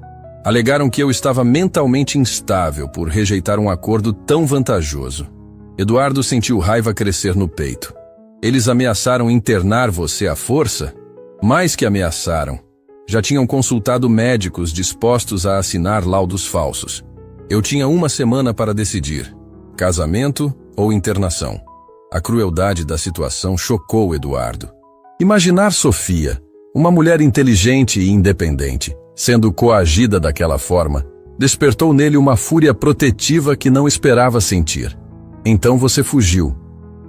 Alegaram que eu estava mentalmente instável por rejeitar um acordo tão vantajoso. Eduardo sentiu raiva crescer no peito. Eles ameaçaram internar você à força? Mais que ameaçaram. Já tinham consultado médicos dispostos a assinar laudos falsos. Eu tinha uma semana para decidir: casamento ou internação. A crueldade da situação chocou Eduardo. Imaginar Sofia, uma mulher inteligente e independente, sendo coagida daquela forma, despertou nele uma fúria protetiva que não esperava sentir. Então você fugiu.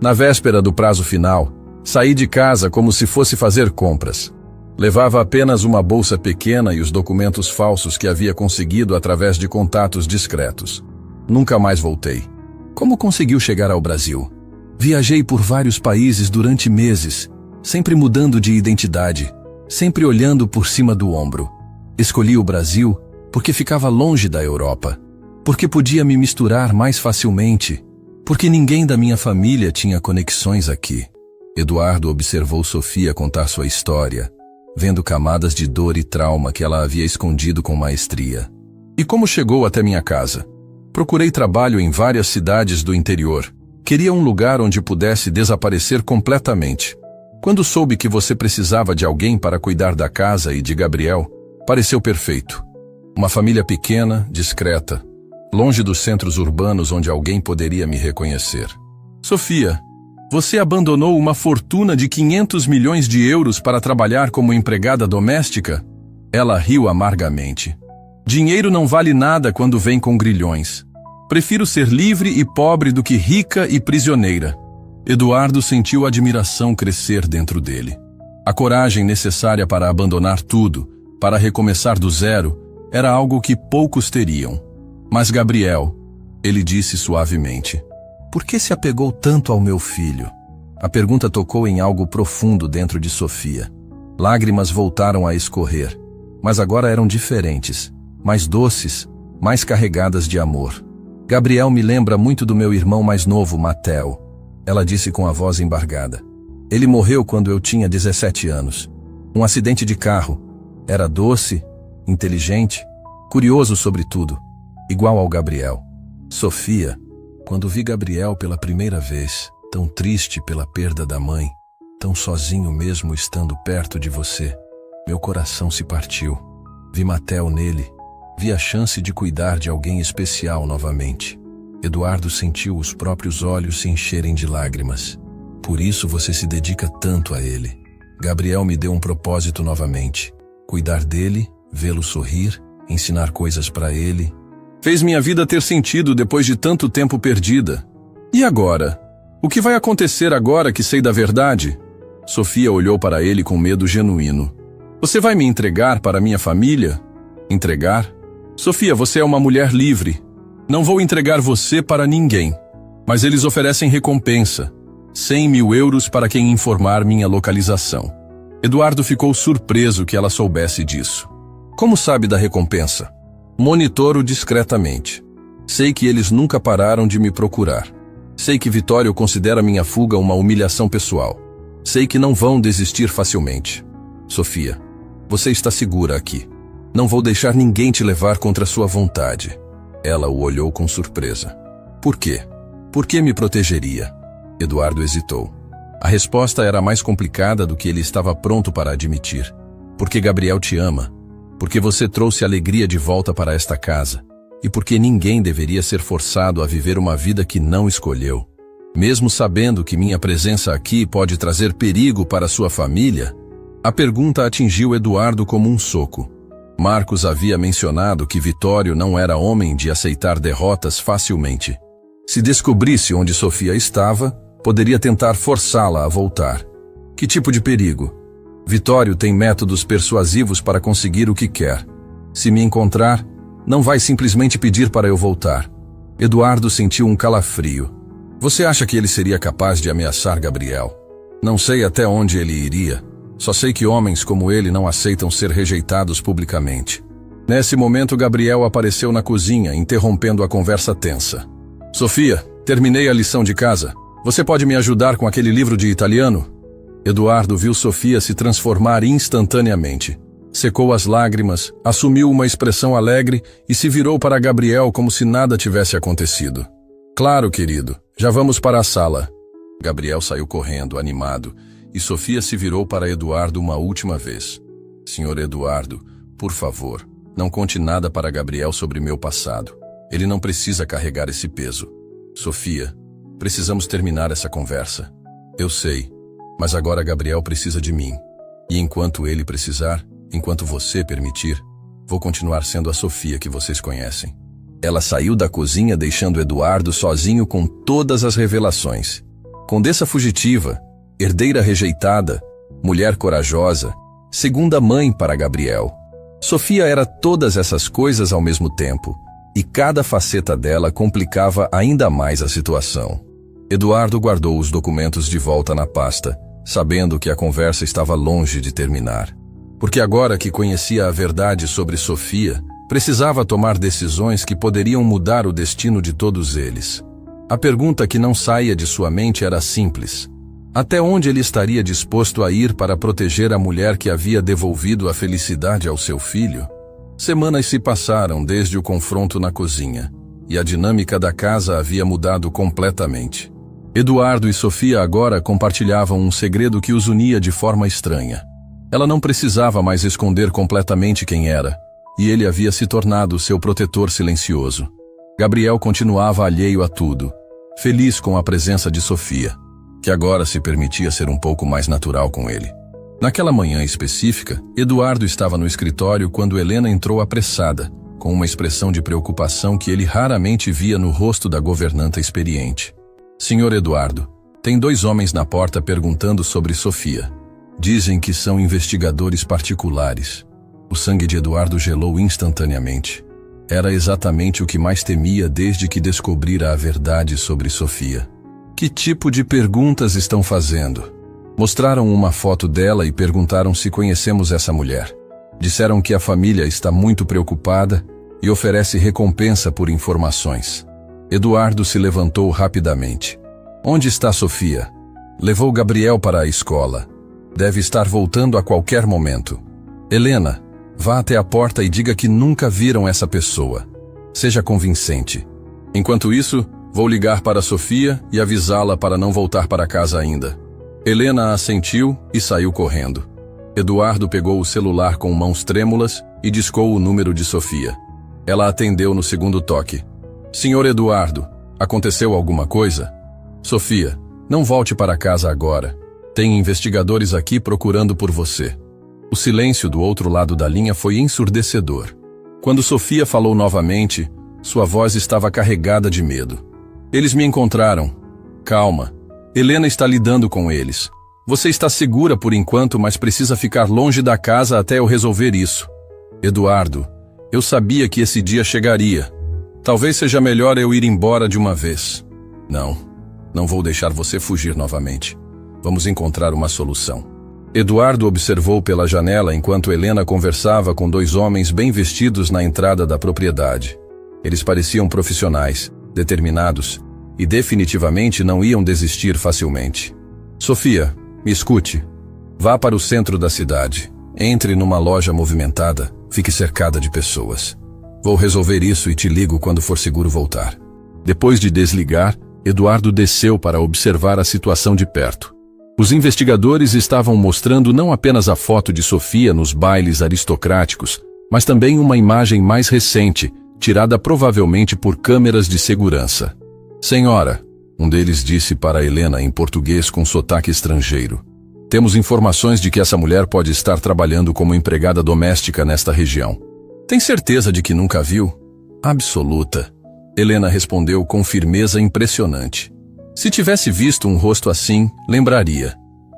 Na véspera do prazo final, saí de casa como se fosse fazer compras. Levava apenas uma bolsa pequena e os documentos falsos que havia conseguido através de contatos discretos. Nunca mais voltei. Como conseguiu chegar ao Brasil? Viajei por vários países durante meses, sempre mudando de identidade, sempre olhando por cima do ombro. Escolhi o Brasil porque ficava longe da Europa, porque podia me misturar mais facilmente, porque ninguém da minha família tinha conexões aqui. Eduardo observou Sofia contar sua história, vendo camadas de dor e trauma que ela havia escondido com maestria. E como chegou até minha casa? Procurei trabalho em várias cidades do interior. Queria um lugar onde pudesse desaparecer completamente. Quando soube que você precisava de alguém para cuidar da casa e de Gabriel, pareceu perfeito. Uma família pequena, discreta, longe dos centros urbanos onde alguém poderia me reconhecer. Sofia, você abandonou uma fortuna de 500 milhões de euros para trabalhar como empregada doméstica? Ela riu amargamente. Dinheiro não vale nada quando vem com grilhões. Prefiro ser livre e pobre do que rica e prisioneira. Eduardo sentiu a admiração crescer dentro dele. A coragem necessária para abandonar tudo, para recomeçar do zero, era algo que poucos teriam. Mas Gabriel, ele disse suavemente, por que se apegou tanto ao meu filho? A pergunta tocou em algo profundo dentro de Sofia. Lágrimas voltaram a escorrer, mas agora eram diferentes, mais doces, mais carregadas de amor. Gabriel me lembra muito do meu irmão mais novo, Mateo. Ela disse com a voz embargada. Ele morreu quando eu tinha 17 anos. Um acidente de carro. Era doce, inteligente, curioso sobre tudo, igual ao Gabriel. Sofia, quando vi Gabriel pela primeira vez, tão triste pela perda da mãe, tão sozinho mesmo estando perto de você, meu coração se partiu. Vi Mateo nele, vi a chance de cuidar de alguém especial novamente. Eduardo sentiu os próprios olhos se encherem de lágrimas. Por isso você se dedica tanto a ele. Gabriel me deu um propósito novamente. Cuidar dele, vê-lo sorrir, ensinar coisas para ele. Fez minha vida ter sentido depois de tanto tempo perdida. E agora? O que vai acontecer agora que sei da verdade? Sofia olhou para ele com medo genuíno. Você vai me entregar para minha família? Entregar? Sofia, você é uma mulher livre. Não vou entregar você para ninguém. Mas eles oferecem recompensa. 100 mil euros para quem informar minha localização. Eduardo ficou surpreso que ela soubesse disso. Como sabe da recompensa? Monitoro discretamente. Sei que eles nunca pararam de me procurar. Sei que Vittorio considera minha fuga uma humilhação pessoal. Sei que não vão desistir facilmente. Sofia, você está segura aqui. Não vou deixar ninguém te levar contra sua vontade. Ela o olhou com surpresa. Por quê? Por que me protegeria? Eduardo hesitou. A resposta era mais complicada do que ele estava pronto para admitir. Porque Gabriel te ama. Porque você trouxe alegria de volta para esta casa. E porque ninguém deveria ser forçado a viver uma vida que não escolheu. Mesmo sabendo que minha presença aqui pode trazer perigo para sua família, a pergunta atingiu Eduardo como um soco. Marcos havia mencionado que Vitório não era homem de aceitar derrotas facilmente. Se descobrisse onde Sofia estava, poderia tentar forçá-la a voltar. Que tipo de perigo? Vitório tem métodos persuasivos para conseguir o que quer. Se me encontrar, não vai simplesmente pedir para eu voltar. Eduardo sentiu um calafrio. Você acha que ele seria capaz de ameaçar Gabriel? Não sei até onde ele iria. Só sei que homens como ele não aceitam ser rejeitados publicamente. Nesse momento, Gabriel apareceu na cozinha, interrompendo a conversa tensa. Sofia, terminei a lição de casa. Você pode me ajudar com aquele livro de italiano? Eduardo viu Sofia se transformar instantaneamente. Secou as lágrimas, assumiu uma expressão alegre e se virou para Gabriel como se nada tivesse acontecido. Claro, querido. Já vamos para a sala. Gabriel saiu correndo, animado, e Sofia se virou para Eduardo uma última vez. Senhor Eduardo, por favor, não conte nada para Gabriel sobre meu passado. Ele não precisa carregar esse peso. Sofia, precisamos terminar essa conversa. Eu sei, mas agora Gabriel precisa de mim. E enquanto ele precisar, enquanto você permitir, vou continuar sendo a Sofia que vocês conhecem. Ela saiu da cozinha deixando Eduardo sozinho com todas as revelações. Condessa fugitiva, herdeira rejeitada, mulher corajosa, segunda mãe para Gabriel. Sofia era todas essas coisas ao mesmo tempo, e cada faceta dela complicava ainda mais a situação. Eduardo guardou os documentos de volta na pasta, sabendo que a conversa estava longe de terminar. Porque agora que conhecia a verdade sobre Sofia, precisava tomar decisões que poderiam mudar o destino de todos eles. A pergunta que não saía de sua mente era simples. Até onde ele estaria disposto a ir para proteger a mulher que havia devolvido a felicidade ao seu filho? Semanas se passaram desde o confronto na cozinha, e a dinâmica da casa havia mudado completamente. Eduardo e Sofia agora compartilhavam um segredo que os unia de forma estranha. Ela não precisava mais esconder completamente quem era, e ele havia se tornado seu protetor silencioso. Gabriel continuava alheio a tudo, feliz com a presença de Sofia, que agora se permitia ser um pouco mais natural com ele. Naquela manhã específica, Eduardo estava no escritório quando Helena entrou apressada, com uma expressão de preocupação que ele raramente via no rosto da governanta experiente. Senhor Eduardo, tem 2 homens na porta perguntando sobre Sofia. Dizem que são investigadores particulares. O sangue de Eduardo gelou instantaneamente. Era exatamente o que mais temia desde que descobrira a verdade sobre Sofia. Que tipo de perguntas estão fazendo? Mostraram uma foto dela e perguntaram se conhecemos essa mulher. Disseram que a família está muito preocupada e oferece recompensa por informações. Eduardo se levantou rapidamente. Onde está Sofia? Levou Gabriel para a escola. Deve estar voltando a qualquer momento. Helena, vá até a porta e diga que nunca viram essa pessoa. Seja convincente. Enquanto isso, vou ligar para Sofia e avisá-la para não voltar para casa ainda. Helena assentiu e saiu correndo. Eduardo pegou o celular com mãos trêmulas e discou o número de Sofia. Ela atendeu no segundo toque. Senhor Eduardo, aconteceu alguma coisa? Sofia, não volte para casa agora. Tem investigadores aqui procurando por você. O silêncio do outro lado da linha foi ensurdecedor. Quando Sofia falou novamente, sua voz estava carregada de medo. Eles me encontraram. Calma. Helena está lidando com eles. Você está segura por enquanto, mas precisa ficar longe da casa até eu resolver isso. Eduardo, eu sabia que esse dia chegaria. Talvez seja melhor eu ir embora de uma vez. Não vou deixar você fugir novamente. Vamos encontrar uma solução. Eduardo observou pela janela enquanto Helena conversava com 2 homens bem vestidos na entrada da propriedade. Eles pareciam profissionais, determinados, e definitivamente não iam desistir facilmente. Sofia, Me escute. Vá para o centro da cidade. Entre numa loja movimentada. Fique cercada de pessoas. Vou resolver isso e te ligo quando for seguro voltar. Depois de desligar, Eduardo desceu para observar a situação de perto. Os investigadores estavam mostrando não apenas a foto de Sofia nos bailes aristocráticos, mas também uma imagem mais recente, tirada provavelmente por câmeras de segurança. Senhora, um deles disse para Helena em português com sotaque estrangeiro. Temos informações de que essa mulher pode estar trabalhando como empregada doméstica nesta região. Tem certeza de que nunca viu? Absoluta. Helena respondeu com firmeza impressionante. Se tivesse visto um rosto assim, lembraria.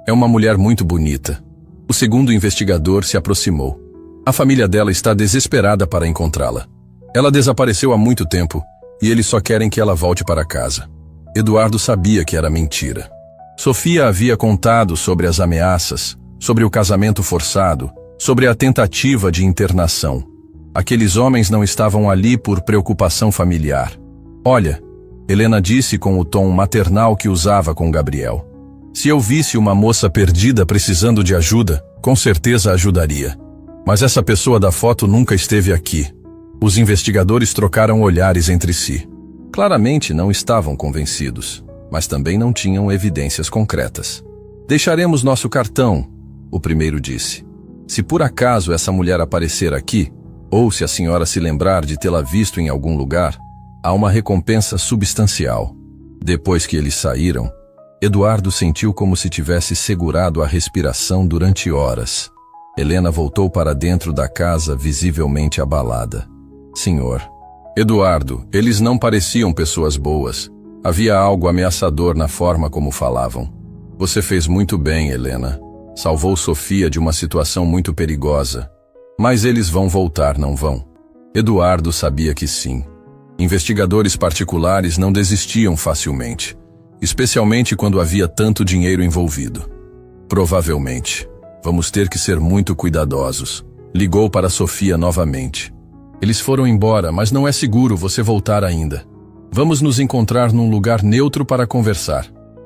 É uma mulher muito bonita. O segundo investigador se aproximou. A família dela está desesperada para encontrá-la. Ela desapareceu há muito tempo e eles só querem que ela volte para casa. Eduardo sabia que era mentira. Sofia havia contado sobre as ameaças, sobre o casamento forçado, sobre a tentativa de internação. Aqueles homens não estavam ali por preocupação familiar. Olha, Helena disse com o tom maternal que usava com Gabriel. Se eu visse uma moça perdida precisando de ajuda, com certeza ajudaria. Mas essa pessoa da foto nunca esteve aqui. Os investigadores trocaram olhares entre si. Claramente não estavam convencidos, mas também não tinham evidências concretas. Deixaremos nosso cartão, o primeiro disse. Se por acaso essa mulher aparecer aqui, ou se a senhora se lembrar de tê-la visto em algum lugar, há uma recompensa substancial. Depois que eles saíram, Eduardo sentiu como se tivesse segurado a respiração durante horas. Helena voltou para dentro da casa visivelmente abalada. Senhor. Eduardo, eles não pareciam pessoas boas. Havia algo ameaçador na forma como falavam. Você fez muito bem, Helena. Salvou Sofia de uma situação muito perigosa. Mas eles vão voltar, não vão? Eduardo sabia que sim. Investigadores particulares não desistiam facilmente, especialmente quando havia tanto dinheiro envolvido. Provavelmente. Vamos ter que ser muito cuidadosos. Ligou para Sofia novamente. Eles foram embora, mas não é seguro você voltar ainda. Vamos nos encontrar num lugar neutro para conversar.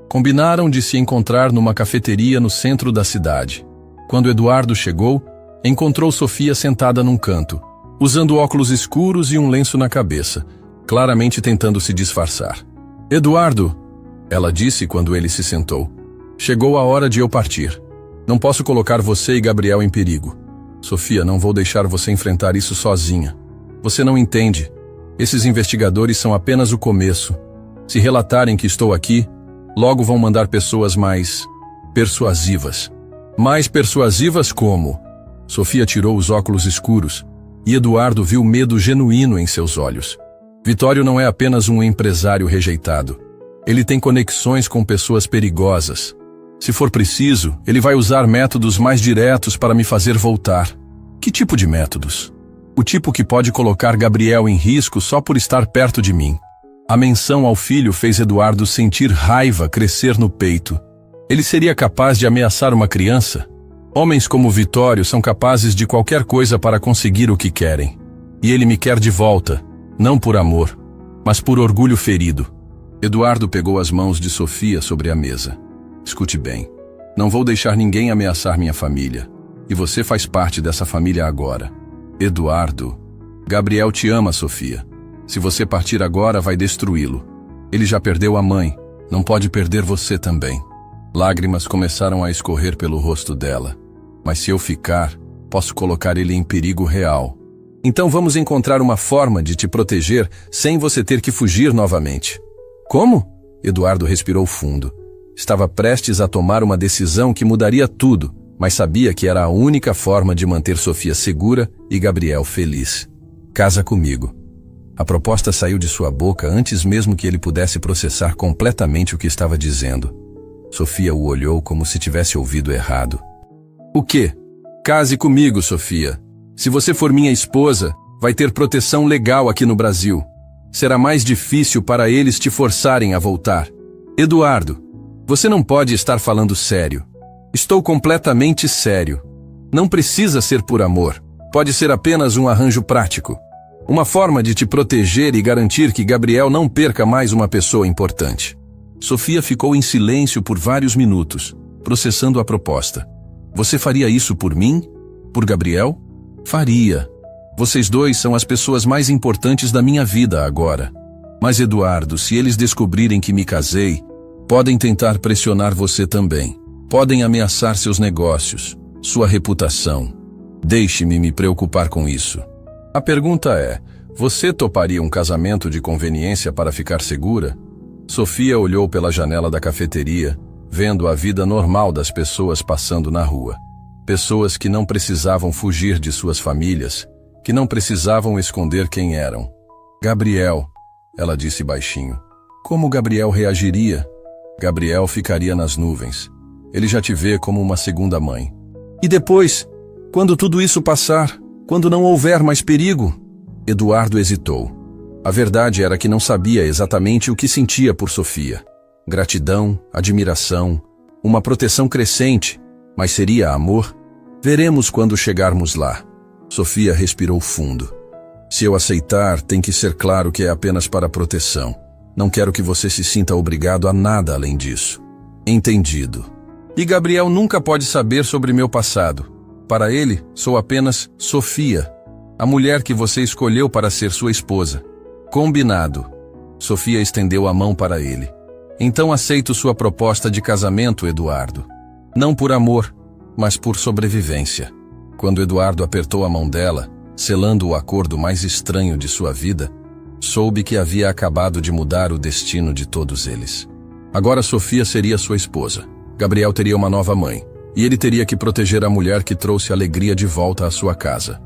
Combinaram de se encontrar numa cafeteria no centro da cidade. Quando Eduardo chegou, encontrou Sofia sentada num canto, usando óculos escuros e um lenço na cabeça, claramente tentando se disfarçar. Eduardo, ela disse quando ele se sentou. Chegou a hora de eu partir. Não posso colocar você e Gabriel em perigo. Sofia, não vou deixar você enfrentar isso sozinha. Você não entende. Esses investigadores são apenas o começo. Se relatarem que estou aqui, logo vão mandar pessoas mais persuasivas. Mais persuasivas como? Sofia tirou os óculos escuros e Eduardo viu medo genuíno em seus olhos. Vitório não é apenas um empresário rejeitado. Ele tem conexões com pessoas perigosas. Se for preciso, ele vai usar métodos mais diretos para me fazer voltar. Que tipo de métodos? O tipo que pode colocar Gabriel em risco só por estar perto de mim. A menção ao filho fez Eduardo sentir raiva crescer no peito. Ele seria capaz de ameaçar uma criança? Homens como Vitório são capazes de qualquer coisa para conseguir o que querem. E ele me quer de volta, não por amor, mas por orgulho ferido. Eduardo pegou as mãos de Sofia sobre a mesa. Escute bem, não vou deixar ninguém ameaçar minha família. E você faz parte dessa família agora. Eduardo, Gabriel te ama, Sofia. Se você partir agora, vai destruí-lo. Ele já perdeu a mãe, não pode perder você também. Lágrimas começaram a escorrer pelo rosto dela. Mas se eu ficar, posso colocar ele em perigo real. Então vamos encontrar uma forma de te proteger sem você ter que fugir novamente. Como? Eduardo respirou fundo. Estava prestes a tomar uma decisão que mudaria tudo, mas sabia que era a única forma de manter Sofia segura e Gabriel feliz. Casa comigo. A proposta saiu de sua boca antes mesmo que ele pudesse processar completamente o que estava dizendo. Sofia o olhou como se tivesse ouvido errado. O quê? Case comigo, Sofia. Se você for minha esposa, vai ter proteção legal aqui no Brasil. Será mais difícil para eles te forçarem a voltar. Eduardo, você não pode estar falando sério. Estou completamente sério. Não precisa ser por amor. Pode ser apenas um arranjo prático. Uma forma de te proteger e garantir que Gabriel não perca mais uma pessoa importante. Sofia ficou em silêncio por vários minutos. processando a proposta. Você faria isso por mim? Por Gabriel? Faria. Vocês dois são as pessoas mais importantes da minha vida agora. Mas Eduardo, se eles descobrirem que me casei, podem tentar pressionar você também. Podem ameaçar seus negócios, sua reputação. Deixe-me me preocupar com isso. A pergunta é, você toparia um casamento de conveniência para ficar segura? Sofia olhou pela janela da cafeteria, vendo a vida normal das pessoas passando na rua. Pessoas que não precisavam fugir de suas famílias, que não precisavam esconder quem eram. Gabriel, ela disse baixinho. Como Gabriel reagiria? Gabriel ficaria nas nuvens. Ele já te vê como uma segunda mãe. E depois, quando tudo isso passar, quando não houver mais perigo? Eduardo hesitou. A verdade era que não sabia exatamente o que sentia por Sofia. Gratidão, admiração, uma proteção crescente, mas seria amor? Veremos quando chegarmos lá. Sofia respirou fundo. Se eu aceitar, tem que ser claro que é apenas para proteção. Não quero que você se sinta obrigado a nada além disso. Entendido. E Gabriel nunca pode saber sobre meu passado. Para ele, sou apenas Sofia, a mulher que você escolheu para ser sua esposa. Combinado. Sofia estendeu a mão para ele. Então aceito sua proposta de casamento, Eduardo. Não por amor, mas por sobrevivência. Quando Eduardo apertou a mão dela, selando o acordo mais estranho de sua vida, soube que havia acabado de mudar o destino de todos eles. Agora Sofia seria sua esposa. Gabriel teria uma nova mãe, e ele teria que proteger a mulher que trouxe alegria de volta à sua casa.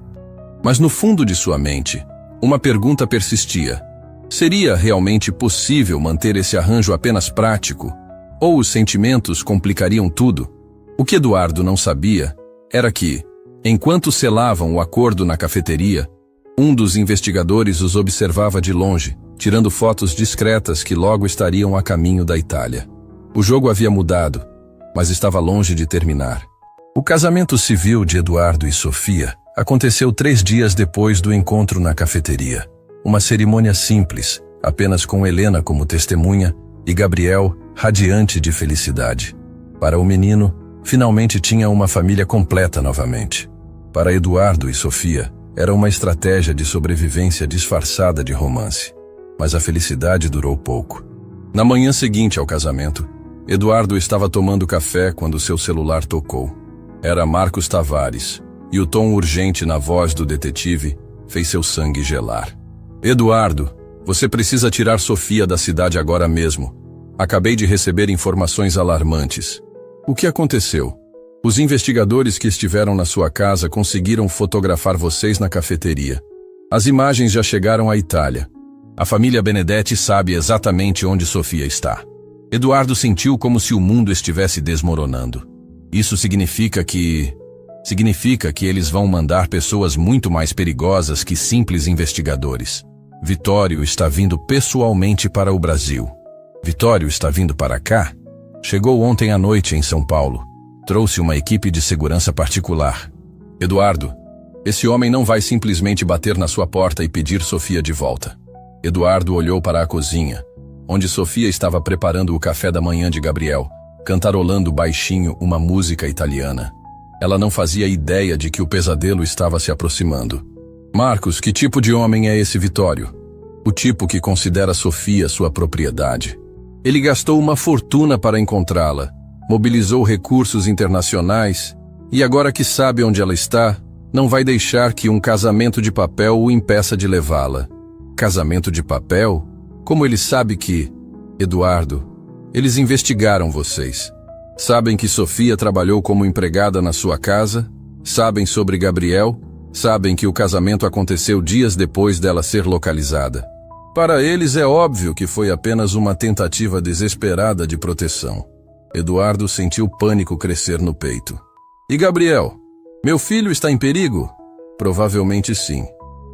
Mas no fundo de sua mente, uma pergunta persistia. Seria realmente possível manter esse arranjo apenas prático? Ou os sentimentos complicariam tudo? O que Eduardo não sabia era que, enquanto selavam o acordo na cafeteria, um dos investigadores os observava de longe, tirando fotos discretas que logo estariam a caminho da Itália. O jogo havia mudado, mas estava longe de terminar. O casamento civil de Eduardo e Sofia aconteceu 3 dias depois do encontro na cafeteria. Uma cerimônia simples, apenas com Helena como testemunha e Gabriel radiante de felicidade. Para o menino, finalmente tinha uma família completa novamente. Para Eduardo e Sofia, era uma estratégia de sobrevivência disfarçada de romance. Mas a felicidade durou pouco. Na manhã seguinte ao casamento, Eduardo estava tomando café quando seu celular tocou. Era Marcos Tavares, e o tom urgente na voz do detetive fez seu sangue gelar. Eduardo, você precisa tirar Sofia da cidade agora mesmo. Acabei de receber informações alarmantes. O que aconteceu? Os investigadores que estiveram na sua casa conseguiram fotografar vocês na cafeteria. As imagens já chegaram à Itália. A família Benedetti sabe exatamente onde Sofia está. Eduardo sentiu como se o mundo estivesse desmoronando. Isso significa que eles vão mandar pessoas muito mais perigosas que simples investigadores. Vitório está vindo pessoalmente para o Brasil. Vitório está vindo para cá? Chegou ontem à noite em São Paulo. Trouxe uma equipe de segurança particular. Eduardo, esse homem não vai simplesmente bater na sua porta e pedir Sofia de volta. Eduardo olhou para a cozinha, onde Sofia estava preparando o café da manhã de Gabriel, cantarolando baixinho uma música italiana. Ela não fazia ideia de que o pesadelo estava se aproximando. Marcos, que tipo de homem é esse Vitório? O tipo que considera Sofia sua propriedade. Ele gastou uma fortuna para encontrá-la, mobilizou recursos internacionais e agora que sabe onde ela está, não vai deixar que um casamento de papel o impeça de levá-la. Casamento de papel? Como ele sabe que... Eduardo, eles investigaram vocês. Sabem que Sofia trabalhou como empregada na sua casa? Sabem sobre Gabriel? Sabem que o casamento aconteceu dias depois dela ser localizada. Para eles é óbvio que foi apenas uma tentativa desesperada de proteção. Eduardo sentiu pânico crescer no peito. E Gabriel? Meu filho está em perigo? Provavelmente sim.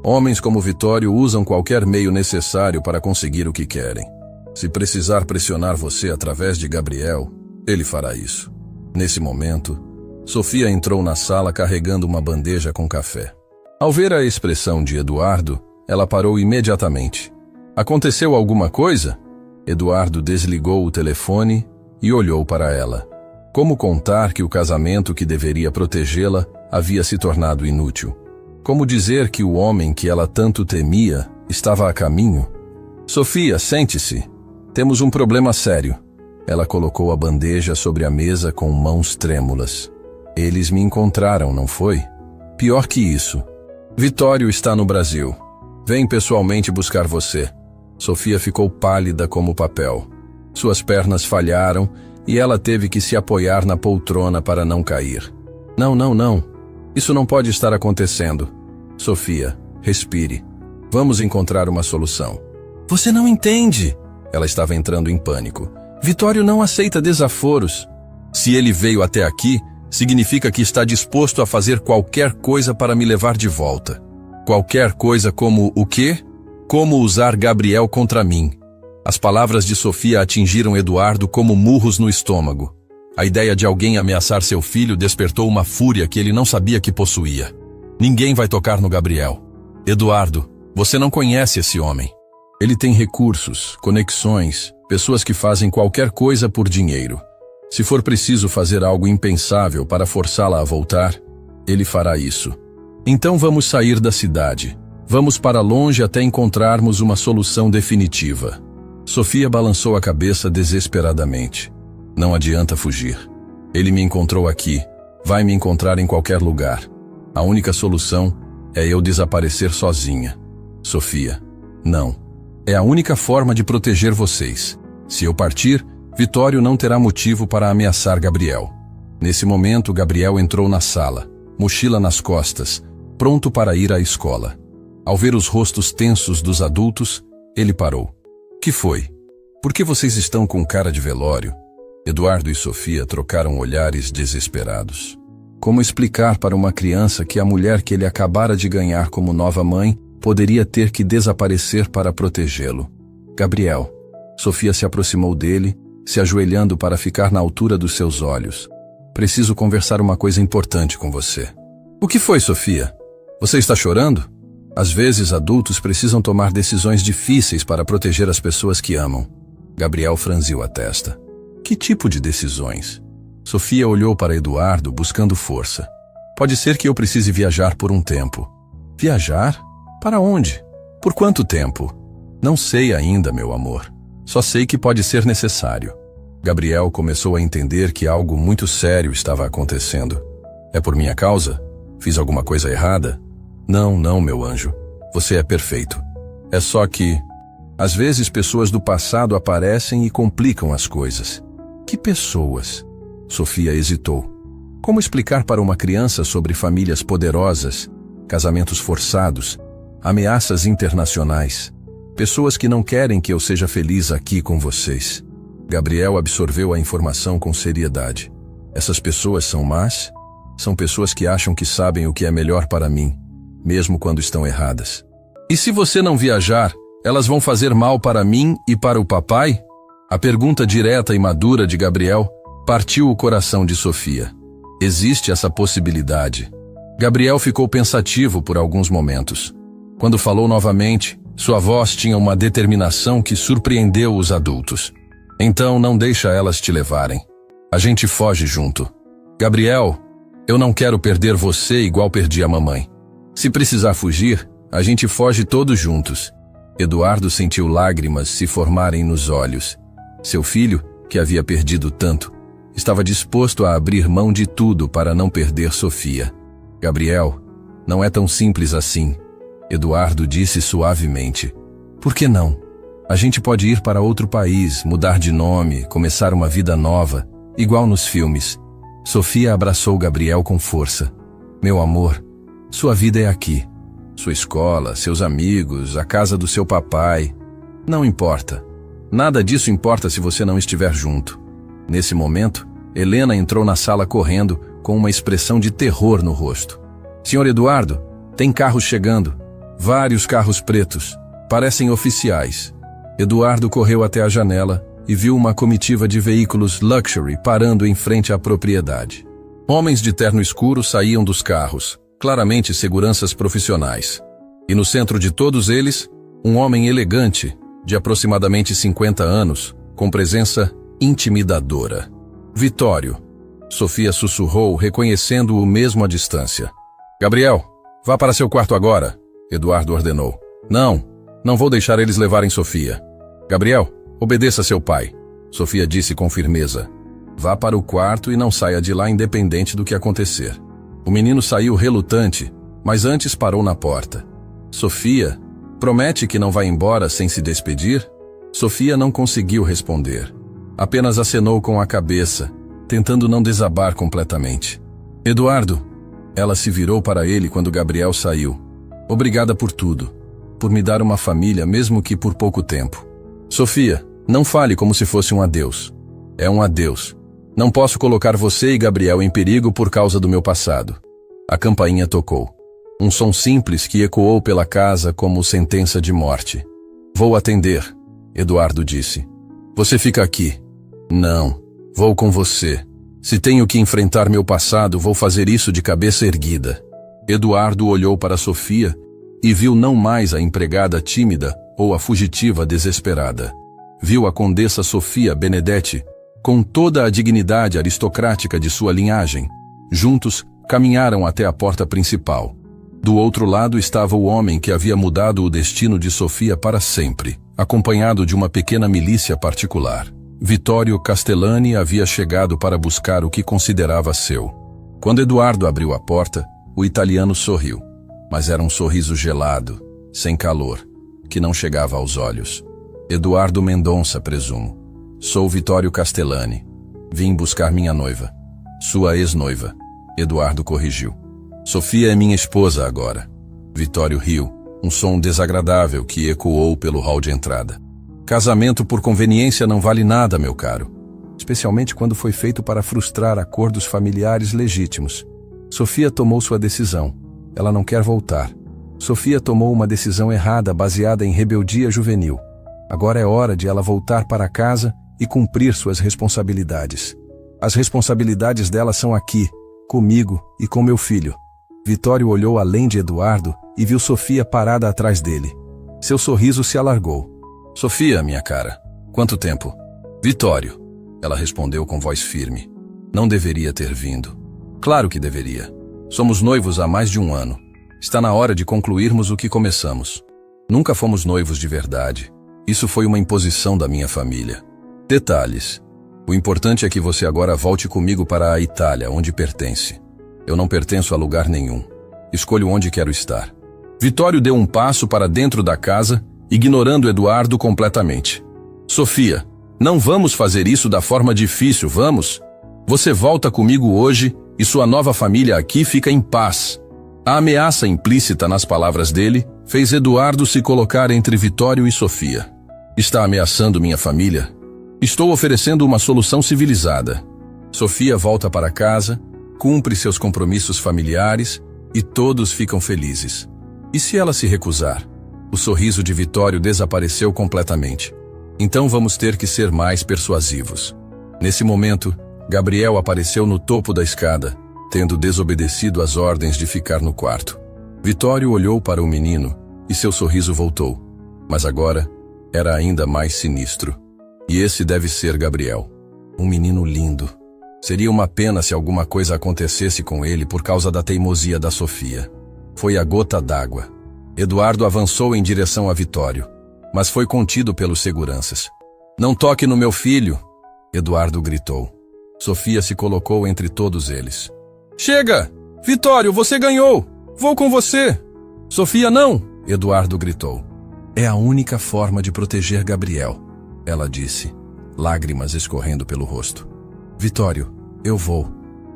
Homens como Vitório usam qualquer meio necessário para conseguir o que querem. Se precisar pressionar você através de Gabriel, ele fará isso. Nesse momento, Sofia entrou na sala carregando uma bandeja com café. Ao ver a expressão de Eduardo, ela parou imediatamente. Aconteceu alguma coisa? Eduardo desligou o telefone e olhou para ela. Como contar que o casamento que deveria protegê-la havia se tornado inútil? Como dizer que o homem que ela tanto temia estava a caminho? Sofia, sente-se. Temos um problema sério. Ela colocou a bandeja sobre a mesa com mãos trêmulas. Eles me encontraram, não foi? Pior que isso. Vitório está no Brasil. Vem pessoalmente buscar você. Sofia ficou pálida como papel. Suas pernas falharam e ela teve que se apoiar na poltrona para não cair. Não. Isso não pode estar acontecendo. Sofia, respire. Vamos encontrar uma solução. Você não entende. Ela estava entrando em pânico. Vitório não aceita desaforos. Se ele veio até aqui, significa que está disposto a fazer qualquer coisa para me levar de volta. Qualquer coisa como o quê? Como usar Gabriel contra mim. As palavras de Sofia atingiram Eduardo como murros no estômago. A ideia de alguém ameaçar seu filho despertou uma fúria que ele não sabia que possuía. Ninguém vai tocar no Gabriel. Eduardo, você não conhece esse homem. Ele tem recursos, conexões, pessoas que fazem qualquer coisa por dinheiro. Se for preciso fazer algo impensável para forçá-la a voltar, ele fará isso. Então vamos sair da cidade. Vamos para longe até encontrarmos uma solução definitiva. Sofia balançou a cabeça desesperadamente. Não adianta fugir. Ele me encontrou aqui. Vai me encontrar em qualquer lugar. A única solução é eu desaparecer sozinha. Sofia, não. É a única forma de proteger vocês. Se eu partir, Vitório não terá motivo para ameaçar Gabriel. Nesse momento, Gabriel entrou na sala, mochila nas costas, pronto para ir à escola. Ao ver os rostos tensos dos adultos, ele parou. Que foi? Por que vocês estão com cara de velório? Eduardo e Sofia trocaram olhares desesperados. Como explicar para uma criança que a mulher que ele acabara de ganhar como nova mãe poderia ter que desaparecer para protegê-lo? Gabriel. Sofia se aproximou dele, se ajoelhando para ficar na altura dos seus olhos. Preciso conversar uma coisa importante com você. O que foi, Sofia? Você está chorando? Às vezes, adultos precisam tomar decisões difíceis para proteger as pessoas que amam. Gabriel franziu a testa. Que tipo de decisões? Sofia olhou para Eduardo, buscando força. Pode ser que eu precise viajar por um tempo. Viajar? Para onde? Por quanto tempo? Não sei ainda, meu amor. Só sei que pode ser necessário. Gabriel começou a entender que algo muito sério estava acontecendo. É por minha causa? Fiz alguma coisa errada? Não, meu anjo. Você é perfeito. É só que, às vezes, pessoas do passado aparecem e complicam as coisas. Que pessoas? Sofia hesitou. Como explicar para uma criança sobre famílias poderosas, casamentos forçados, ameaças internacionais, pessoas que não querem que eu seja feliz aqui com vocês? Gabriel absorveu a informação com seriedade. Essas pessoas são más? São pessoas que acham que sabem o que é melhor para mim, mesmo quando estão erradas. E se você não viajar, elas vão fazer mal para mim e para o papai? A pergunta direta e madura de Gabriel partiu o coração de Sofia. Existe essa possibilidade. Gabriel ficou pensativo por alguns momentos. Quando falou novamente, sua voz tinha uma determinação que surpreendeu os adultos. Então não deixa elas te levarem. A gente foge junto. Gabriel, eu não quero perder você igual perdi a mamãe. Se precisar fugir, a gente foge todos juntos. Eduardo sentiu lágrimas se formarem nos olhos. Seu filho, que havia perdido tanto, estava disposto a abrir mão de tudo para não perder Sofia. Gabriel, não é tão simples assim. Eduardo disse suavemente. Por que não? A gente pode ir para outro país, mudar de nome, começar uma vida nova, igual nos filmes. Sofia abraçou Gabriel com força. Meu amor, sua vida é aqui. Sua escola, seus amigos, a casa do seu papai. Não importa. Nada disso importa se você não estiver junto. Nesse momento, Helena entrou na sala correndo, com uma expressão de terror no rosto. Senhor Eduardo, tem carros chegando. Vários carros pretos. Parecem oficiais. Eduardo correu até a janela e viu uma comitiva de veículos luxury parando em frente à propriedade. Homens de terno escuro saíam dos carros, claramente seguranças profissionais. E no centro de todos eles, um homem elegante, de aproximadamente 50 anos, com presença intimidadora. Vitório, Sofia sussurrou, reconhecendo-o mesmo à distância. Gabriel, vá para seu quarto agora, Eduardo ordenou. Não vou deixar eles levarem Sofia. Gabriel, obedeça seu pai, Sofia disse com firmeza. Vá para o quarto e não saia de lá independente do que acontecer. O menino saiu relutante, mas antes parou na porta. Sofia, promete que não vai embora sem se despedir? Sofia não conseguiu responder. Apenas acenou com a cabeça, tentando não desabar completamente. Eduardo, ela se virou para ele quando Gabriel saiu. Obrigada por tudo. Por me dar uma família, mesmo que por pouco tempo. Sofia, não fale como se fosse um adeus. É um adeus. Não posso colocar você e Gabriel em perigo por causa do meu passado. A campainha tocou. Um som simples que ecoou pela casa como sentença de morte. Vou atender, Eduardo disse. Você fica aqui. Não, vou com você. Se tenho que enfrentar meu passado, vou fazer isso de cabeça erguida. Eduardo olhou para Sofia e viu não mais a empregada tímida ou a fugitiva desesperada. Viu a condessa Sofia Benedetti, com toda a dignidade aristocrática de sua linhagem. Juntos, caminharam até a porta principal. Do outro lado estava o homem que havia mudado o destino de Sofia para sempre, acompanhado de uma pequena milícia particular. Vittorio Castellani havia chegado para buscar o que considerava seu. Quando Eduardo abriu a porta, o italiano sorriu, mas era um sorriso gelado, sem calor, que não chegava aos olhos. Eduardo Mendonça, presumo. Sou Vittorio Castellani. Vim buscar minha noiva. Sua ex-noiva. Eduardo corrigiu. Sofia é minha esposa agora. Vittorio riu, um som desagradável que ecoou pelo hall de entrada. Casamento por conveniência não vale nada, meu caro. Especialmente quando foi feito para frustrar acordos familiares legítimos. Sofia tomou sua decisão. Ela não quer voltar. Sofia tomou uma decisão errada baseada em rebeldia juvenil. Agora é hora de ela voltar para casa e cumprir suas responsabilidades. As responsabilidades dela são aqui, comigo e com meu filho. Vittorio olhou além de Eduardo e viu Sofia parada atrás dele. Seu sorriso se alargou. Sofia, minha cara, quanto tempo? Vittorio, ela respondeu com voz firme. Não deveria ter vindo. Claro que deveria. Somos noivos há mais de 1 ano. Está na hora de concluirmos o que começamos. Nunca fomos noivos de verdade. Isso foi uma imposição da minha família. Detalhes. O importante é que você agora volte comigo para a Itália, onde pertence. Eu não pertenço a lugar nenhum. Escolho onde quero estar. Vittorio deu um passo para dentro da casa, ignorando Eduardo completamente. Sofia, não vamos fazer isso da forma difícil, vamos? Você volta comigo hoje e sua nova família aqui fica em paz. A ameaça implícita nas palavras dele fez Eduardo se colocar entre Vittorio e Sofia. Está ameaçando minha família? Estou oferecendo uma solução civilizada. Sofia volta para casa, cumpre seus compromissos familiares e todos ficam felizes. E se ela se recusar? O sorriso de Vittorio desapareceu completamente. Então vamos ter que ser mais persuasivos. Nesse momento, Gabriel apareceu no topo da escada, tendo desobedecido às ordens de ficar no quarto. Vittorio olhou para o menino e seu sorriso voltou. Mas agora era ainda mais sinistro. E esse deve ser Gabriel. Um menino lindo. Seria uma pena se alguma coisa acontecesse com ele por causa da teimosia da Sofia. Foi a gota d'água. Eduardo avançou em direção a Vittorio, mas foi contido pelos seguranças. Não toque no meu filho, Eduardo gritou. Sofia se colocou entre todos eles. Chega! Vittorio, você ganhou! Vou com você! Sofia, não! Eduardo gritou. É a única forma de proteger Gabriel, ela disse, lágrimas escorrendo pelo rosto. Vittorio, eu vou,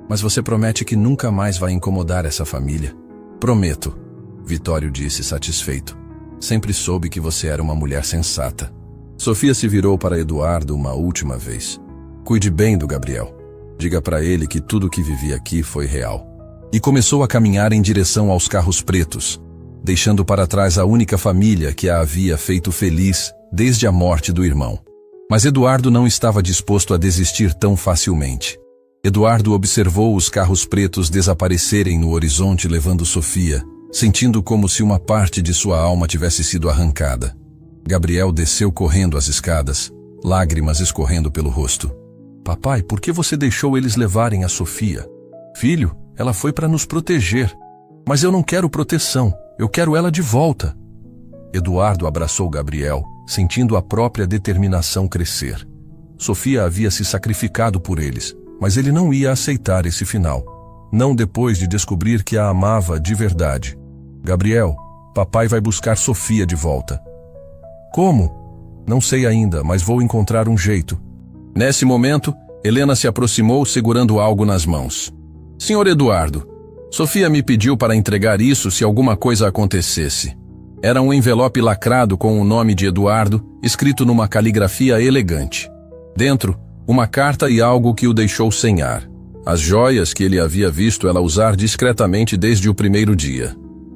mas você promete que nunca mais vai incomodar essa família? Prometo, Vittorio disse satisfeito. Sempre soube que você era uma mulher sensata. Sofia se virou para Eduardo uma última vez. Cuide bem do Gabriel. Diga para ele que tudo o que vivi aqui foi real. E começou a caminhar em direção aos carros pretos, deixando para trás a única família que a havia feito feliz desde a morte do irmão. Mas Eduardo não estava disposto a desistir tão facilmente. Eduardo observou os carros pretos desaparecerem no horizonte levando Sofia, sentindo como se uma parte de sua alma tivesse sido arrancada. Gabriel desceu correndo as escadas, lágrimas escorrendo pelo rosto. Papai, por que você deixou eles levarem a Sofia? Filho, ela foi para nos proteger. Mas eu não quero proteção, eu quero ela de volta. Eduardo abraçou Gabriel, sentindo a própria determinação crescer. Sofia havia se sacrificado por eles, mas ele não ia aceitar esse final. Não depois de descobrir que a amava de verdade. Gabriel, papai vai buscar Sofia de volta. Como? Não sei ainda, mas vou encontrar um jeito. Nesse momento, Helena se aproximou segurando algo nas mãos. Senhor Eduardo, Sofia me pediu para entregar isso se alguma coisa acontecesse. Era um envelope lacrado com o nome de Eduardo, escrito numa caligrafia elegante. Dentro, uma carta e algo que o deixou sem ar. As joias que ele havia visto ela usar discretamente desde o primeiro dia.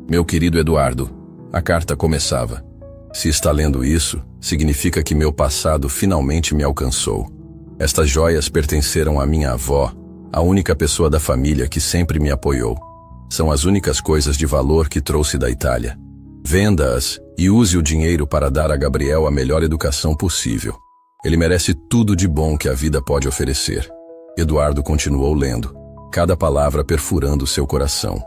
Meu querido Eduardo, a carta começava. Se está lendo isso, significa que meu passado finalmente me alcançou. Estas joias pertenceram à minha avó, a única pessoa da família que sempre me apoiou. São as únicas coisas de valor que trouxe da Itália. Venda-as e use o dinheiro para dar a Gabriel a melhor educação possível. Ele merece tudo de bom que a vida pode oferecer. Eduardo continuou lendo, cada palavra perfurando seu coração.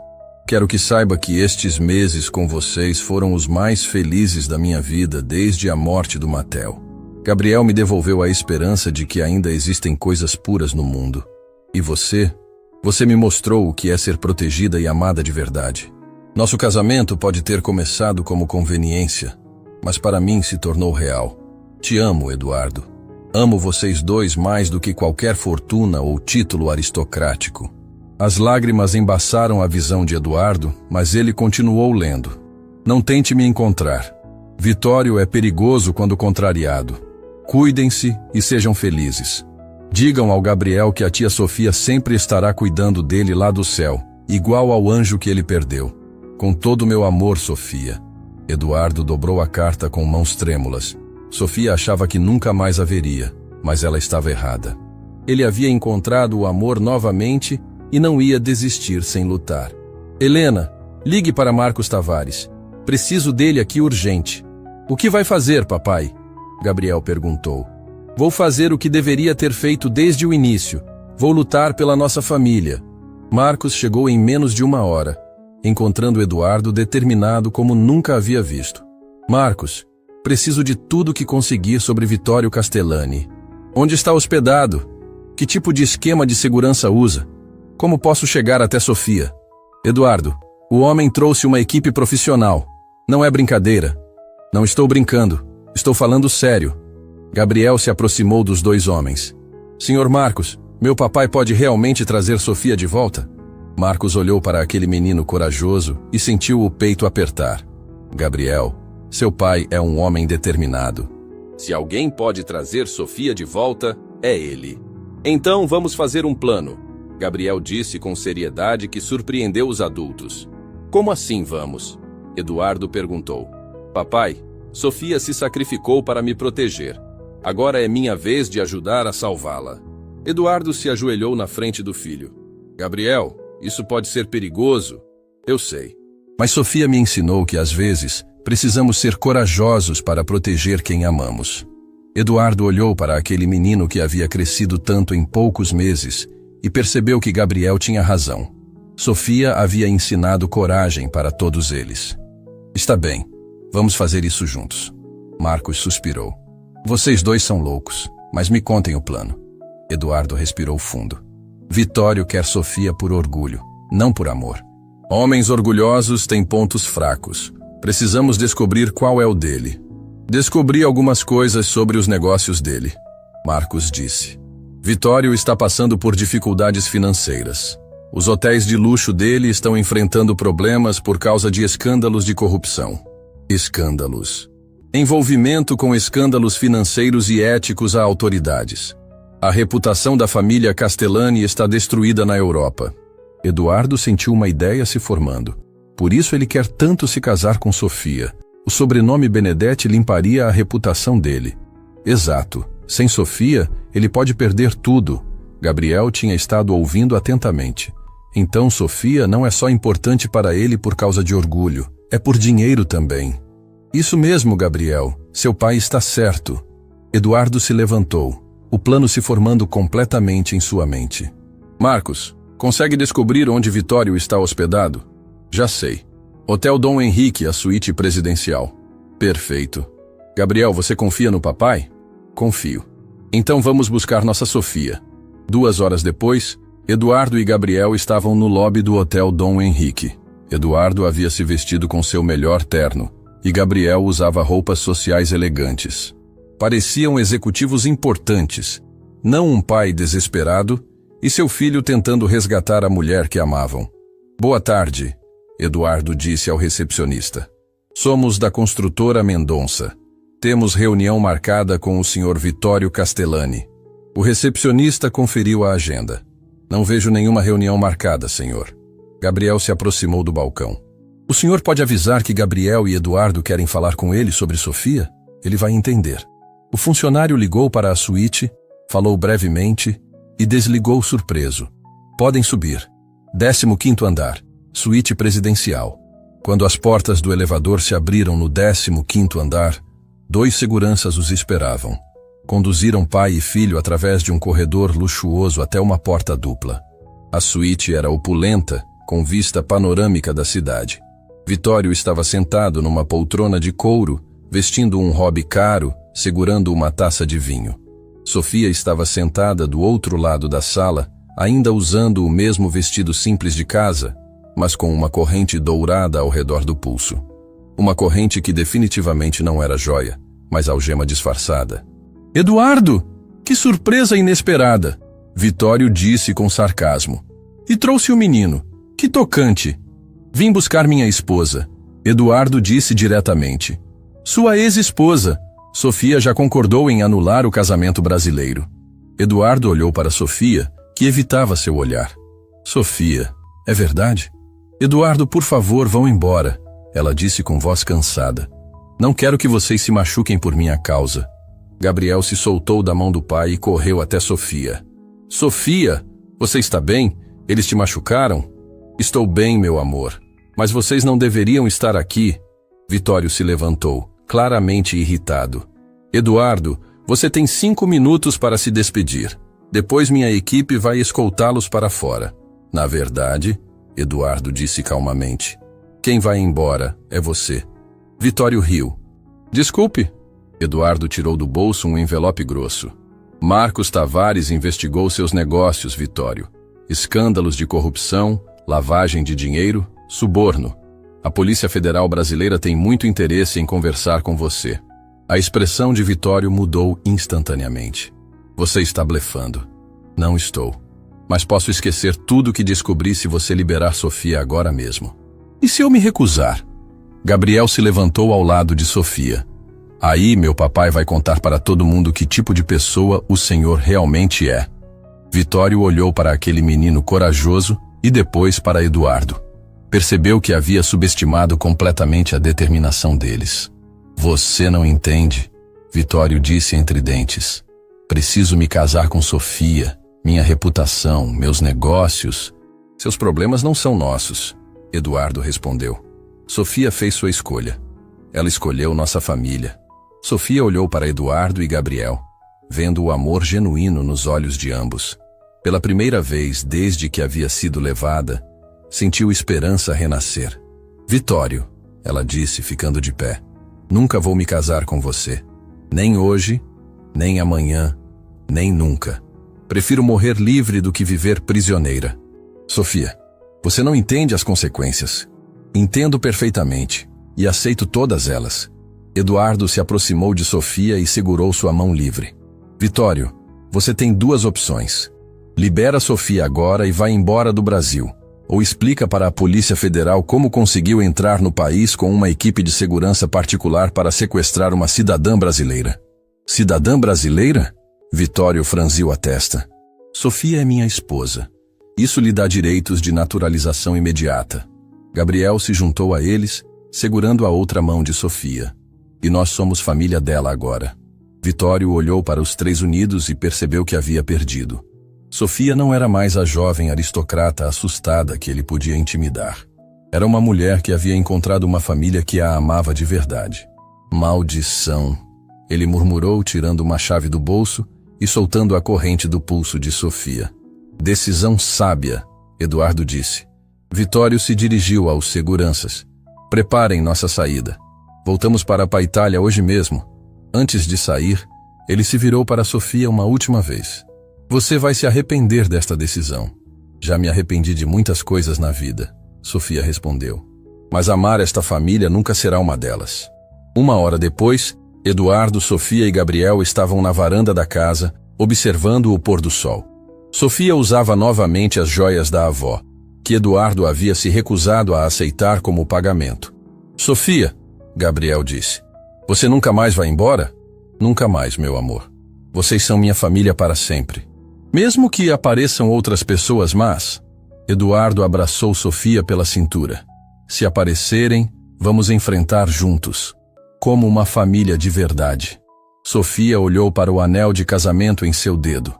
Quero que saiba que estes meses com vocês foram os mais felizes da minha vida desde a morte do Matel. Gabriel me devolveu a esperança de que ainda existem coisas puras no mundo. E você? Você me mostrou o que é ser protegida e amada de verdade. Nosso casamento pode ter começado como conveniência, mas para mim se tornou real. Te amo, Eduardo. Amo vocês dois mais do que qualquer fortuna ou título aristocrático. As lágrimas embaçaram a visão de Eduardo, mas ele continuou lendo. Não tente me encontrar. Vitório é perigoso quando contrariado. Cuidem-se e sejam felizes. Digam ao Gabriel que a tia Sofia sempre estará cuidando dele lá do céu, igual ao anjo que ele perdeu. Com todo o meu amor, Sofia. Eduardo dobrou a carta com mãos trêmulas. Sofia achava que nunca mais a veria, mas ela estava errada. Ele havia encontrado o amor novamente e não ia desistir sem lutar. Helena, ligue para Marcos Tavares. Preciso dele aqui urgente. O que vai fazer, papai? Gabriel perguntou. Vou fazer o que deveria ter feito desde o início. Vou lutar pela nossa família. Marcos chegou em menos de 1 hora, encontrando Eduardo determinado como nunca havia visto. Marcos, preciso de tudo que conseguir sobre Vittorio Castellani. Onde está hospedado? Que tipo de esquema de segurança usa? Como posso chegar até Sofia? Eduardo, o homem trouxe uma equipe profissional. Não é brincadeira. Não estou brincando. Estou falando sério. Gabriel se aproximou dos 2 homens. Senhor Marcos, meu papai pode realmente trazer Sofia de volta? Marcos olhou para aquele menino corajoso e sentiu o peito apertar. Gabriel, seu pai é um homem determinado. Se alguém pode trazer Sofia de volta, é ele. Então vamos fazer um plano. Gabriel disse com seriedade que surpreendeu os adultos. Como assim vamos? Eduardo perguntou. Papai, Sofia se sacrificou para me proteger. Agora é minha vez de ajudar a salvá-la. Eduardo se ajoelhou na frente do filho. Gabriel, isso pode ser perigoso. Eu sei. Mas Sofia me ensinou que às vezes precisamos ser corajosos para proteger quem amamos. Eduardo olhou para aquele menino que havia crescido tanto em poucos meses e percebeu que Gabriel tinha razão. Sofia havia ensinado coragem para todos eles. Está bem, vamos fazer isso juntos. Marcos suspirou. Vocês 2 são loucos, mas me contem o plano. Eduardo respirou fundo. Vitório quer Sofia por orgulho, não por amor. Homens orgulhosos têm pontos fracos. Precisamos descobrir qual é o dele. Descobri algumas coisas sobre os negócios dele. Marcos disse. Vitório está passando por dificuldades financeiras. Os hotéis de luxo dele estão enfrentando problemas por causa de escândalos de corrupção. Escândalos. Envolvimento com escândalos financeiros e éticos a autoridades. A reputação da família Castellani está destruída na Europa. Eduardo sentiu uma ideia se formando. Por isso ele quer tanto se casar com Sofia. O sobrenome Benedetti limparia a reputação dele. Exato. Sem Sofia, ele pode perder tudo. Gabriel tinha estado ouvindo atentamente. Então Sofia não é só importante para ele por causa de orgulho. É por dinheiro também. Isso mesmo, Gabriel. Seu pai está certo. Eduardo se levantou. o plano se formando completamente em sua mente. Marcos, consegue descobrir onde Vitório está hospedado? Já sei. Hotel Dom Henrique, a suíte presidencial. Perfeito. Gabriel, você confia no papai? Confio. Então vamos buscar nossa Sofia. 2 horas depois, Eduardo e Gabriel estavam no lobby do Hotel Dom Henrique. Eduardo havia se vestido com seu melhor terno, e Gabriel usava roupas sociais elegantes. Pareciam executivos importantes, não um pai desesperado e seu filho tentando resgatar a mulher que amavam. Boa tarde, Eduardo disse ao recepcionista. Somos da construtora Mendonça. Temos reunião marcada com o Sr. Vitório Castellani. O recepcionista conferiu a agenda. Não vejo nenhuma reunião marcada, senhor. Gabriel se aproximou do balcão. O senhor pode avisar que Gabriel e Eduardo querem falar com ele sobre Sofia? Ele vai entender. O funcionário ligou para a suíte, falou brevemente e desligou surpreso. Podem subir. 15º andar, suíte presidencial. Quando as portas do elevador se abriram no 15º andar, 2 seguranças os esperavam. Conduziram pai e filho através de um corredor luxuoso até uma porta dupla. A suíte era opulenta, com vista panorâmica da cidade. Vitório estava sentado numa poltrona de couro, vestindo um hobby caro, segurando uma taça de vinho. Sofia estava sentada do outro lado da sala, ainda usando o mesmo vestido simples de casa, mas com uma corrente dourada ao redor do pulso. Uma corrente que definitivamente não era joia, mas algema disfarçada. Eduardo! Que surpresa inesperada! Vitório disse com sarcasmo. E trouxe o menino. Que tocante! Vim buscar minha esposa. Eduardo disse diretamente. Sua ex-esposa. Sofia já concordou em anular o casamento brasileiro. Eduardo olhou para Sofia, que evitava seu olhar. Sofia, é verdade? Eduardo, por favor, vão embora, ela disse com voz cansada. Não quero que vocês se machuquem por minha causa. Gabriel se soltou da mão do pai e correu até Sofia. Sofia, você está bem? Eles te machucaram? Estou bem, meu amor. Mas vocês não deveriam estar aqui. Vitório se levantou, claramente irritado. Eduardo, você tem 5 minutos para se despedir. Depois minha equipe vai escoltá-los para fora. Na verdade, Eduardo disse calmamente, quem vai embora é você. Vitório riu. Desculpe. Eduardo tirou do bolso um envelope grosso. Marcos Tavares investigou seus negócios, Vitório. Escândalos de corrupção, lavagem de dinheiro, suborno. A Polícia Federal Brasileira tem muito interesse em conversar com você. A expressão de Vitório mudou instantaneamente. Você está blefando. Não estou. Mas posso esquecer tudo que descobri se você liberar Sofia agora mesmo. E se eu me recusar? Gabriel se levantou ao lado de Sofia. Aí meu papai vai contar para todo mundo que tipo de pessoa o senhor realmente é. Vitório olhou para aquele menino corajoso e depois para Eduardo. Percebeu que havia subestimado completamente a determinação deles. Você não entende, Vitório disse entre dentes. Preciso me casar com Sofia, minha reputação, meus negócios. Seus problemas não são nossos, Eduardo respondeu. Sofia fez sua escolha. Ela escolheu nossa família. Sofia olhou para Eduardo e Gabriel, vendo o amor genuíno nos olhos de ambos. Pela primeira vez desde que havia sido levada, sentiu esperança renascer. Vitório, ela disse, ficando de pé, nunca vou me casar com você. Nem hoje, nem amanhã, nem nunca. Prefiro morrer livre do que viver prisioneira. Sofia, você não entende as consequências. Entendo perfeitamente, e aceito todas elas. Eduardo se aproximou de Sofia e segurou sua mão livre. Vitório, você tem 2 opções. Libera Sofia agora e vai embora do Brasil. Ou explica para a Polícia Federal como conseguiu entrar no país com uma equipe de segurança particular para sequestrar uma cidadã brasileira. Cidadã brasileira? Vitório franziu a testa. Sofia é minha esposa. Isso lhe dá direitos de naturalização imediata. Gabriel se juntou a eles, segurando a outra mão de Sofia. E nós somos família dela agora. Vitório olhou para os 3 unidos e percebeu que havia perdido. Sofia não era mais a jovem aristocrata assustada que ele podia intimidar. Era uma mulher que havia encontrado uma família que a amava de verdade. Maldição! Ele murmurou, tirando uma chave do bolso e soltando a corrente do pulso de Sofia. Decisão sábia, Eduardo disse. Vitório se dirigiu aos seguranças. Preparem nossa saída. Voltamos para a Itália hoje mesmo. Antes de sair, ele se virou para Sofia uma última vez. Você vai se arrepender desta decisão. Já me arrependi de muitas coisas na vida, Sofia respondeu. Mas amar esta família nunca será uma delas. Uma hora depois, Eduardo, Sofia e Gabriel estavam na varanda da casa, observando o pôr do sol. Sofia usava novamente as joias da avó, que Eduardo havia se recusado a aceitar como pagamento. Sofia, Gabriel disse, você nunca mais vai embora? Nunca mais, meu amor. Vocês são minha família para sempre. Mesmo que apareçam outras pessoas más, Eduardo abraçou Sofia pela cintura. Se aparecerem, vamos enfrentar juntos, como uma família de verdade. Sofia olhou para o anel de casamento em seu dedo.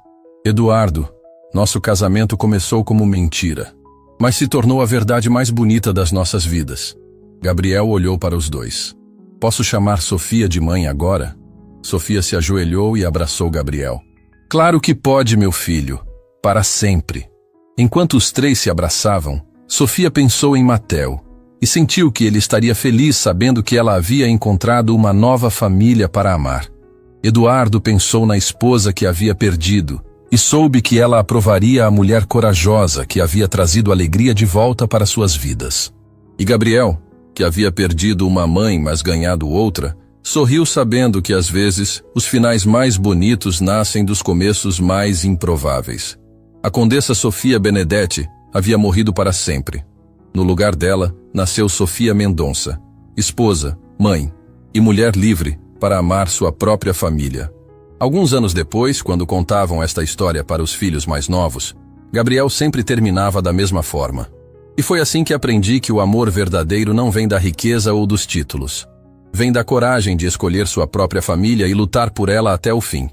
Eduardo, nosso casamento começou como mentira, mas se tornou a verdade mais bonita das nossas vidas. Gabriel olhou para os dois. Posso chamar Sofia de mãe agora? Sofia se ajoelhou e abraçou Gabriel. Claro que pode, meu filho, para sempre. Enquanto os três se abraçavam, Sofia pensou em Mateo e sentiu que ele estaria feliz sabendo que ela havia encontrado uma nova família para amar. Eduardo pensou na esposa que havia perdido e soube que ela aprovaria a mulher corajosa que havia trazido alegria de volta para suas vidas. E Gabriel, que havia perdido uma mãe mas ganhado outra, sorriu sabendo que às vezes os finais mais bonitos nascem dos começos mais improváveis. A condessa Sofia Benedetti havia morrido para sempre. No lugar dela, nasceu Sofia Mendonça, esposa, mãe e mulher livre para amar sua própria família. Alguns anos depois, quando contavam esta história para os filhos mais novos, Gabriel sempre terminava da mesma forma. E foi assim que aprendi que o amor verdadeiro não vem da riqueza ou dos títulos. Vem da coragem de escolher sua própria família e lutar por ela até o fim.